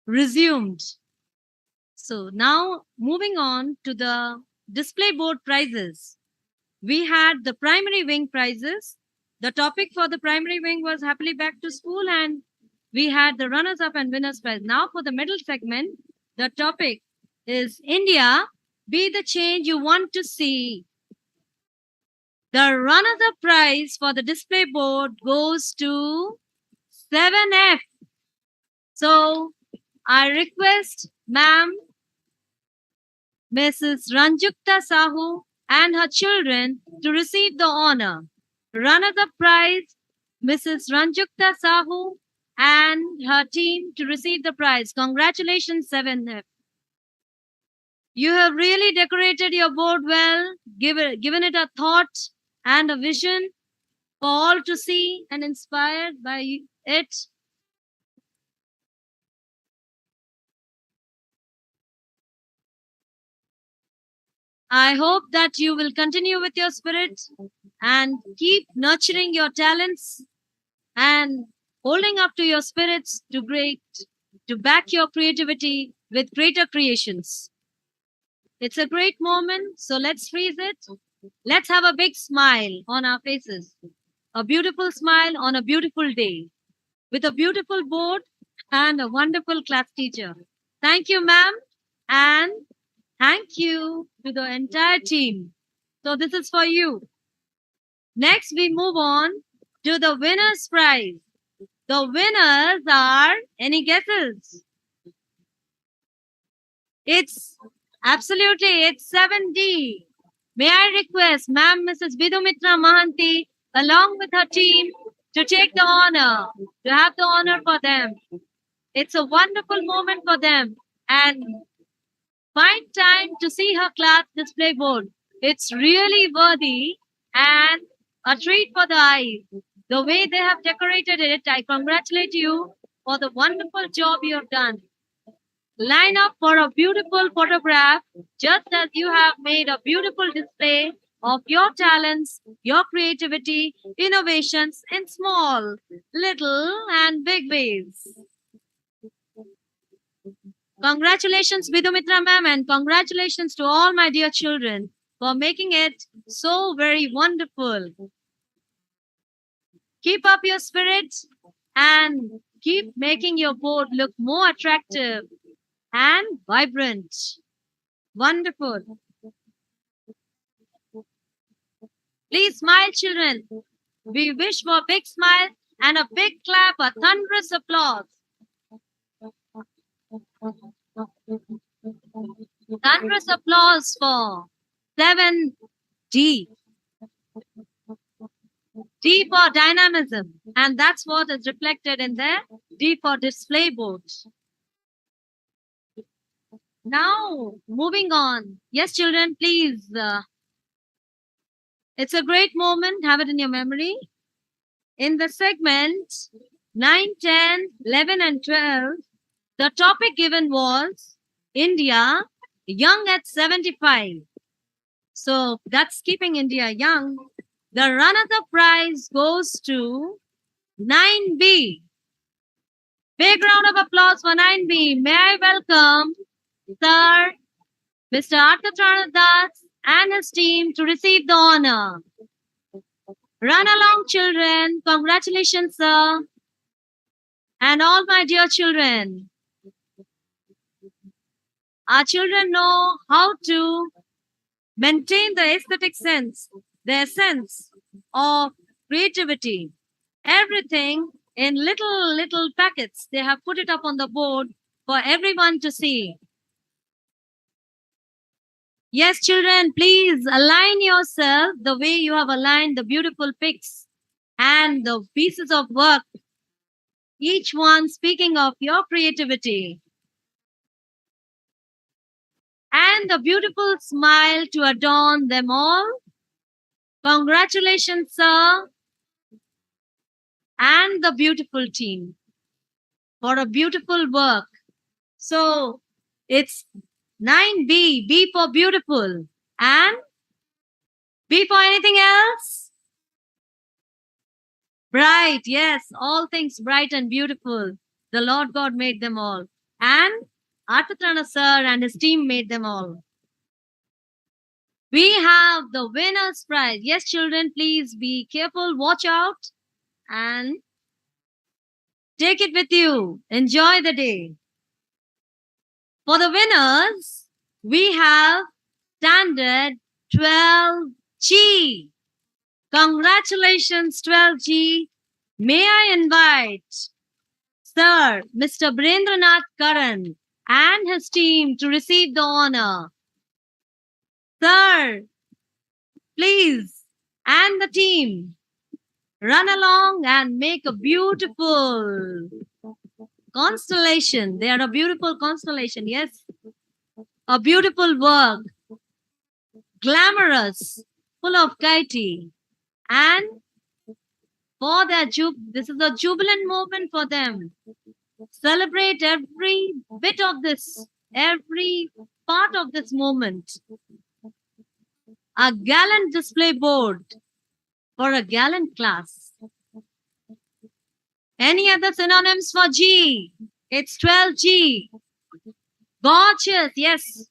resumed. So now, moving on to the display board prizes. We had the primary wing prizes. The topic for the primary wing was Happily Back to School, and we had the runners-up and winners prize. Now for the middle segment, the topic is India, be the change you want to see. The runners-up prize for the display board goes to 7F. So I request Ma'am, Mrs. Ranjukta Sahu and her children to receive the honor. Runners-up prize, Mrs. Ranjukta Sahu and her team to receive the prize. Congratulations, 7F. You have really decorated your board well, given it a thought and a vision for all to see and inspired by it. I hope that you will continue with your spirit and keep nurturing your talents and holding up to your spirits to back your creativity with greater creations. It's a great moment, so let's freeze it. Let's have a big smile on our faces. A beautiful smile on a beautiful day with a beautiful board and a wonderful class teacher. Thank you, ma'am, and thank you to the entire team. So this is for you. Next, we move on to the winner's prize. The winners are, any guesses? It's 7D. May I request Ma'am Mrs. Vidumitra Mahanti along with her team to take the honor, to have the honor for them. It's a wonderful moment for them, and find time to see her class display board. It's really worthy and a treat for the eyes. The way they have decorated it, I congratulate you for the wonderful job you have done. Line up for a beautiful photograph, just as you have made a beautiful display of your talents, your creativity, innovations in small, little, and big ways. Congratulations, Vidumitra ma'am, and congratulations to all my dear children for making it so very wonderful. Keep up your spirit and keep making your board look more attractive and vibrant. Wonderful. Please smile, children. We wish for a big smile and a big clap, a thunderous applause. Thunderous applause for 7D. D for dynamism, and that's what is reflected in there. D for display board. Now, moving on. Yes, children, please. It's a great moment. Have it in your memory. In the segment 9, 10, 11, and 12, the topic given was India, young at 75. So that's keeping India young. The runner-up prize goes to 9B. Big round of applause for 9B. May I welcome Sir Mr. Arthatrana Das and his team to receive the honor. Run along, children. Congratulations, sir. And all my dear children. Our children know how to maintain the aesthetic sense, their sense of creativity. Everything in little packets. They have put it up on the board for everyone to see. Yes, children, please align yourself the way you have aligned the beautiful pics and the pieces of work, each one speaking of your creativity. And the beautiful smile to adorn them all. Congratulations, sir, and the beautiful team for a beautiful work. So it's 9B, B for beautiful, and B for anything else? Bright, yes, all things bright and beautiful. The Lord God made them all. And Artatrana sir and his team made them all. We have the winner's prize. Yes, children, please be careful, watch out, and take it with you. Enjoy the day. For the winners, we have standard 12G. Congratulations, 12G. May I invite Sir Mr. Birendranath Karan and his team to receive the honor. Sir, please, and the team, run along and make a beautiful constellation. They are a beautiful constellation, yes. A beautiful work, glamorous, full of gaiety. And for their this is a jubilant moment for them. Celebrate every bit of this, every part of this moment. A gallant display board for a gallant class. Any other synonyms for G? It's 12G. Gorgeous, yes.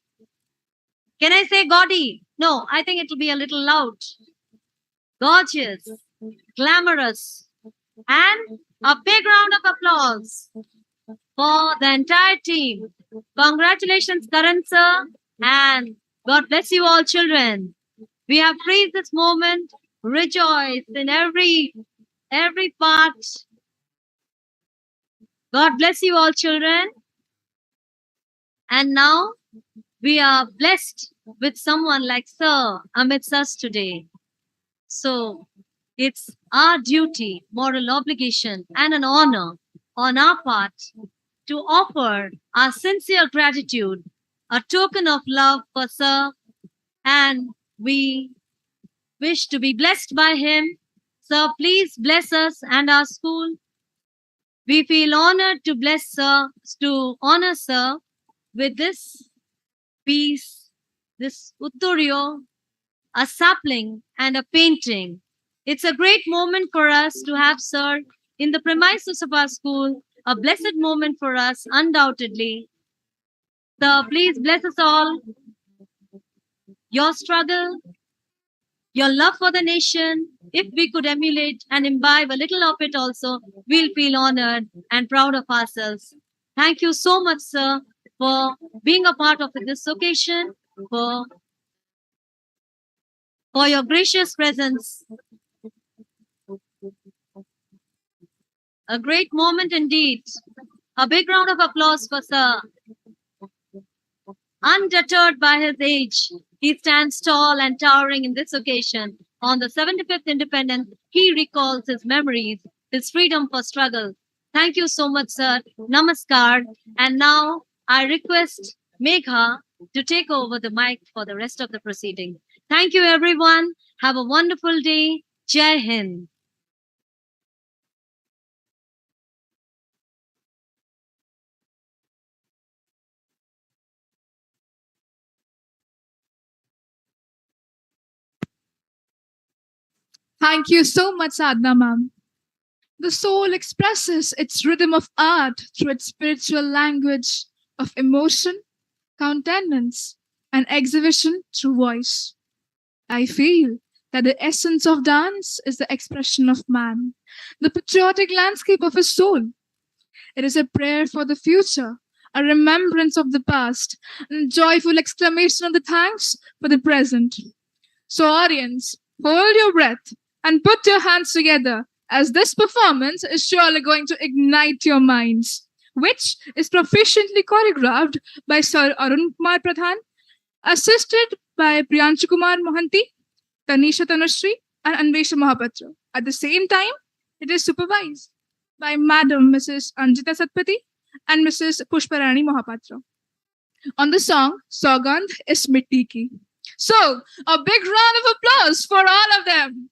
Can I say gaudy? No, I think it will be a little loud. Gorgeous, glamorous, and a big round of applause for the entire team. Congratulations, Karan sir, and God bless you all, children. We have praised this moment, rejoice in every part. God bless you all, children. And now we are blessed with someone like Sir amidst us today. So it's our duty, moral obligation, and an honor on our part to offer our sincere gratitude, a token of love for Sir, and we wish to be blessed by him. Sir, please bless us and our school. We feel honored to bless Sir, to honor Sir with this piece, this Utturyo, a sapling and a painting. It's a great moment for us to have Sir in the premises of our school, a blessed moment for us, undoubtedly. Sir, please bless us all. Your struggle, your love for the nation, if we could emulate and imbibe a little of it also, we'll feel honored and proud of ourselves. Thank you so much, Sir, for being a part of this occasion, for your gracious presence. A great moment indeed. A big round of applause for Sir. Undeterred by his age, he stands tall and towering in this occasion. On the 75th Independence, he recalls his memories, his freedom for struggle. Thank you so much, Sir. Namaskar. And now I request Megha to take over the mic for the rest of the proceeding. Thank you, everyone. Have a wonderful day. Jai Hind. Thank you so much, Sadhna ma'am. The soul expresses its rhythm of art through its spiritual language of emotion, countenance, and exhibition through voice. I feel that the essence of dance is the expression of man, the patriotic landscape of his soul. It is a prayer for the future, a remembrance of the past, and a joyful exclamation of the thanks for the present. So, audience, hold your breath and put your hands together, as this performance is surely going to ignite your minds, which is proficiently choreographed by Sir Arun Kumar Pradhan, assisted by Priyanshu Kumar Mohanty, Tanisha Tanushree, and Anvesha Mahapatra. At the same time, it is supervised by Madam Mrs. Anjita Satpathy and Mrs. Pushparani Mahapatra. On the song, Saugandh is Mitti Ki. So, a big round of applause for all of them.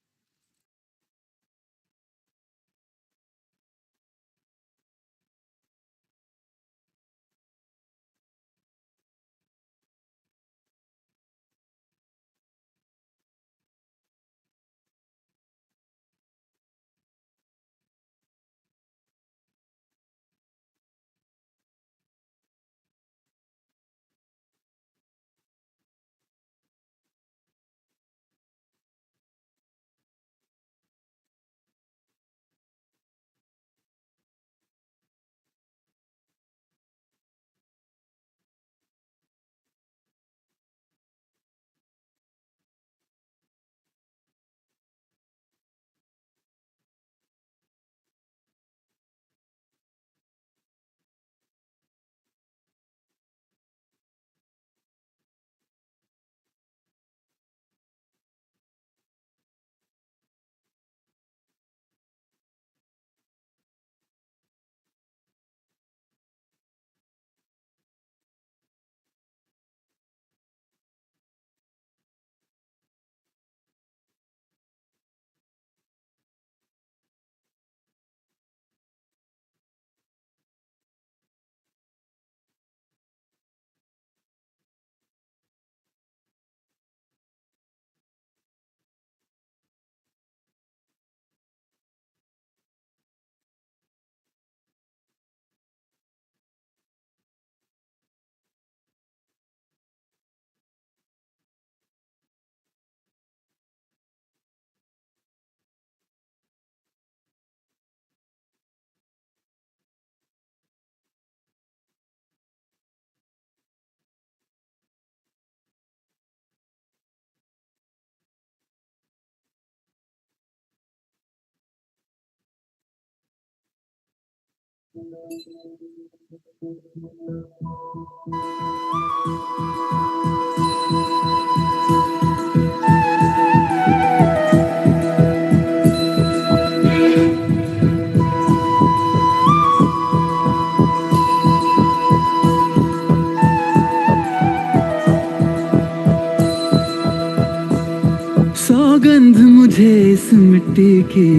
सौगंध मुझे इस मिट्टी की,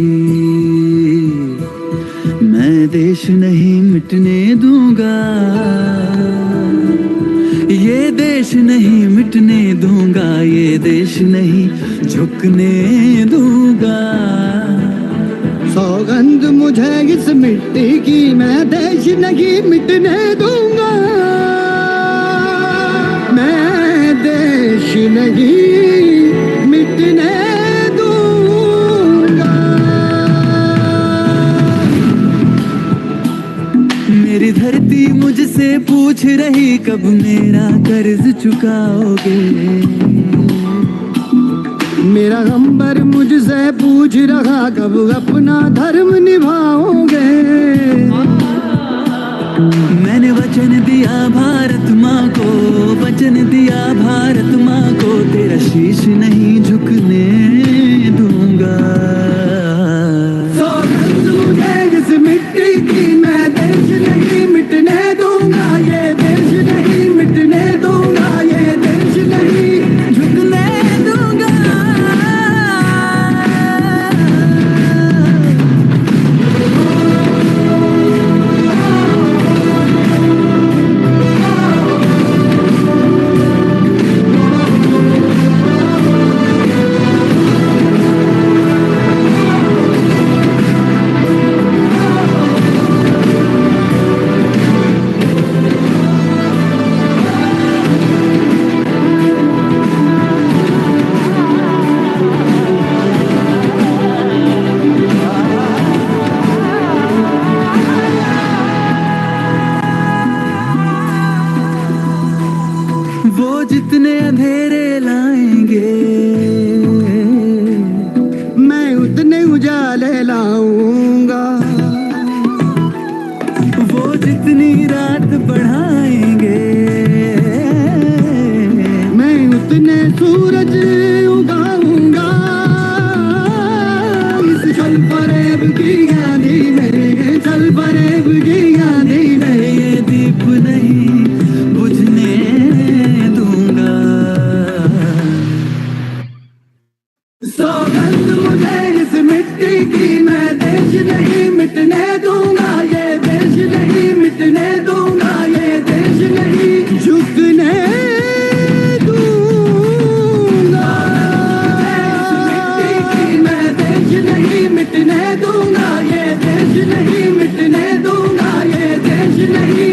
मैं देश नहीं मिटने दूंगा, ये देश नहीं मिटने दूंगा, ये देश नहीं झुकने दूंगा। सौगंध मुझे इस मिट्टी की, मैं देश नहीं मिटने दूंगा, मैं देश नहीं मिटने दूंगा। मेरी धरती मुझसे पूछ रही कब मेरा कर्ज चुकाओगे, मेरा अंबर मुझसे पूछ रहा कब अपना धर्म निभाओगे। मैंने वचन दिया भारत माँ को, वचन दिया भारत माँ को, तेरा शीश नहीं झुकने दूंगा। सौगंध मुझे इस मिट्टी की, मैं देश नहीं मिटने दूंगा, ये देश नहीं मिटने दूंगा, ये देश नहीं झुकने दूंगा। वो जितने अंधेरे लाएंगे, मैं उतने उजाले लाऊंगा। वो जितनी रात बढ़ाएंगे, मैं उतने सूरज उगाऊंगा इस छल फरेब की आंधी में, छल फरेब की आंधी में ये दीप नहीं बुझने दूंगा। सौगंध मुझे इस मिट्टी की, मैं देश नहीं मिटने दूंगा, ये देश नहीं मिटने दूंगा, ये देश नहीं झुकने दूंगा। इस मिट्टी की मैं देश नहीं मिटने दूंगा, ये देश नहीं मिटने दूंगा, ये देश नहीं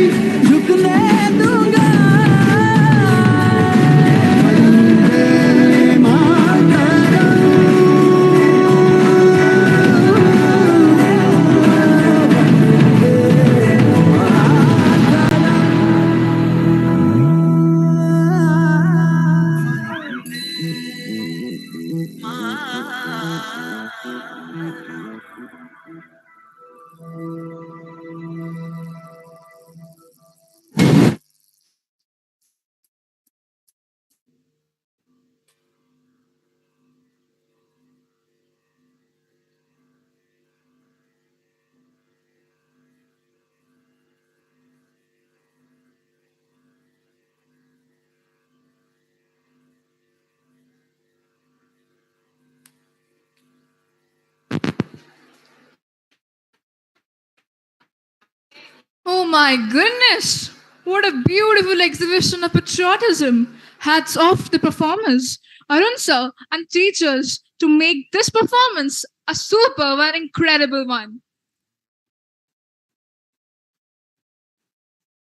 झुकने दूंगा। Oh my goodness! What a beautiful exhibition of patriotism. Hats off to the performers, Arun sir, and teachers to make this performance a superb and incredible one.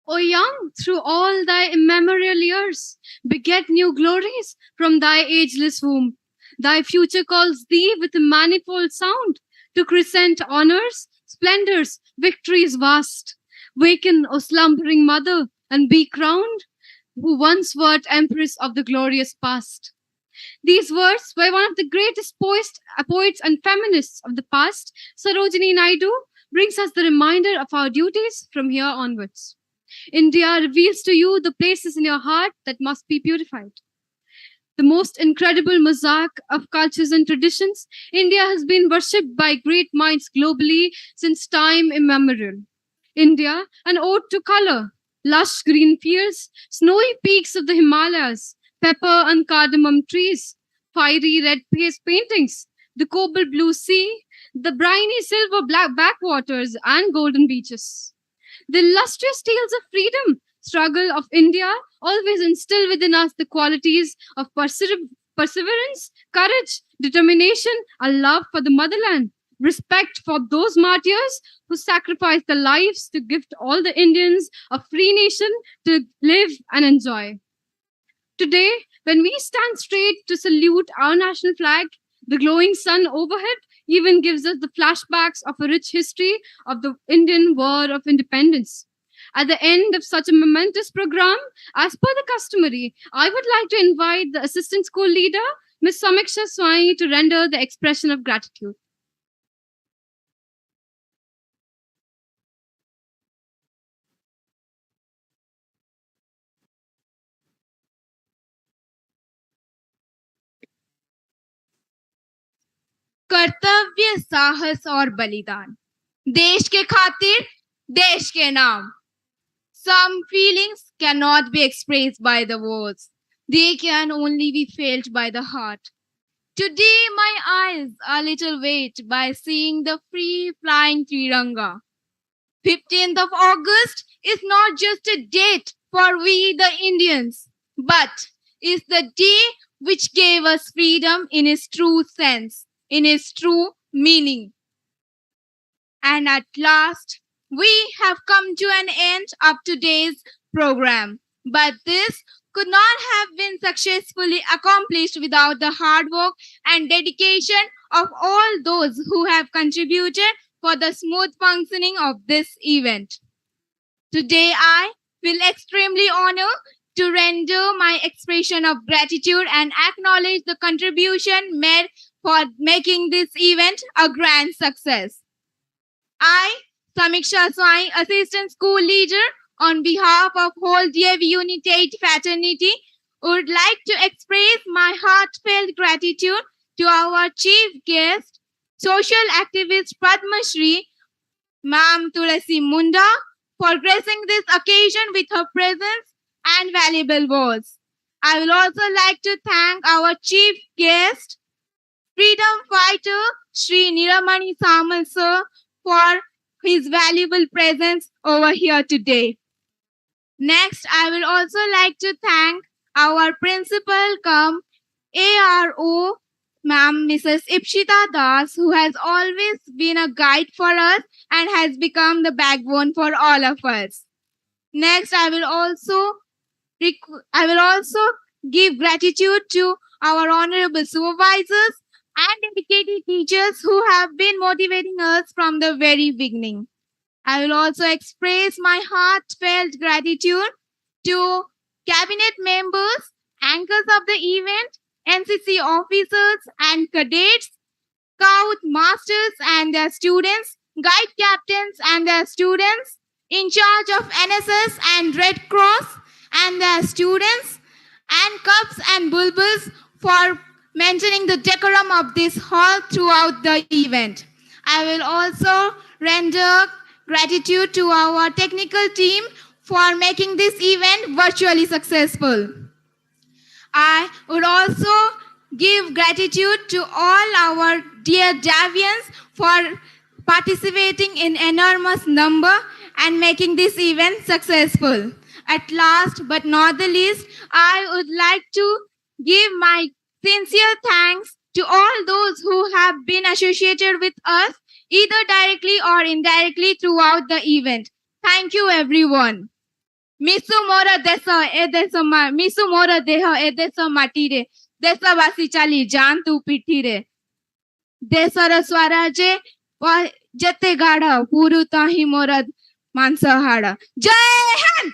O young, through all thy immemorial years, beget new glories from thy ageless womb. Thy future calls thee with a manifold sound to crescent honors, splendors, victories vast. Waken, O slumbering mother, and be crowned, who once wert empress of the glorious past. These words by one of the greatest poets and feminists of the past, Sarojini Naidu, brings us the reminder of our duties from here onwards. India reveals to you the places in your heart that must be purified. The most incredible mosaic of cultures and traditions, India has been worshipped by great minds globally since time immemorial. India, an ode to color, lush green fields, snowy peaks of the Himalayas, pepper and cardamom trees, fiery red paste paintings, the cobalt blue sea, the briny silver black backwaters and golden beaches. The illustrious tales of freedom, struggle of India always instill within us the qualities of perseverance, courage, determination, and love for the motherland. Respect for those martyrs who sacrificed their lives to give to all the Indians a free nation to live and enjoy. Today, when we stand straight to salute our national flag, the glowing sun overhead even gives us the flashbacks of a rich history of the Indian War of Independence. At the end of such a momentous program, as per the customary, I would like to invite the assistant school leader, Ms. Samiksha Swai, to render the expression of gratitude. कर्तव्य, साहस और बलिदान, देश के खातिर, देश के नाम. Some feelings cannot be expressed by the words. They can only be felt by the heart. Today my eyes are little wet by seeing the free flying Tiranga. 15th of August is not just a date for we the Indians, but is the day which gave us freedom in its true sense, in its true meaning. And at last, we have come to an end of today's program. But this could not have been successfully accomplished without the hard work and dedication of all those who have contributed for the smooth functioning of this event. Today, I feel extremely honored to render my expression of gratitude and acknowledge the contribution made for making this event a grand success. I, Samiksha Swai, Assistant School Leader, on behalf of whole DAVUNIT-VIII fraternity, would like to express my heartfelt gratitude to our chief guest, social activist Padma Shri, Ma'am Tulasi Munda, for gracing this occasion with her presence and valuable words. I will also like to thank our chief guest, freedom fighter Sri Niramani Samal sir, for his valuable presence over here today. Next, I will also like to thank our principal cum ARO, Ma'am Mrs. Ipshita Das, who has always been a guide for us and has become the backbone for all of us. Next, I will also give gratitude to our honorable supervisors and dedicated teachers who have been motivating us from the very beginning. I will also express my heartfelt gratitude to cabinet members, anchors of the event, NCC officers and cadets, scout masters and their students, guide captains and their students, in charge of NSS and Red Cross and their students, and Cubs and Bulbuls for maintaining the decorum of this hall throughout the event. I will also render gratitude to our technical team for making this event virtually successful. I would also give gratitude to all our dear Davians for participating in enormous number and making this event successful. At last but not the least, I would like to give my sincere thanks to all those who have been associated with us, either directly or indirectly throughout the event. Thank you, everyone. Misu mora desa edesa ma misu mora deha edesa matire desa basi chali jaan tu pitire desara swaraje jete gada puru tahi mora mansa hada. Jai Hind!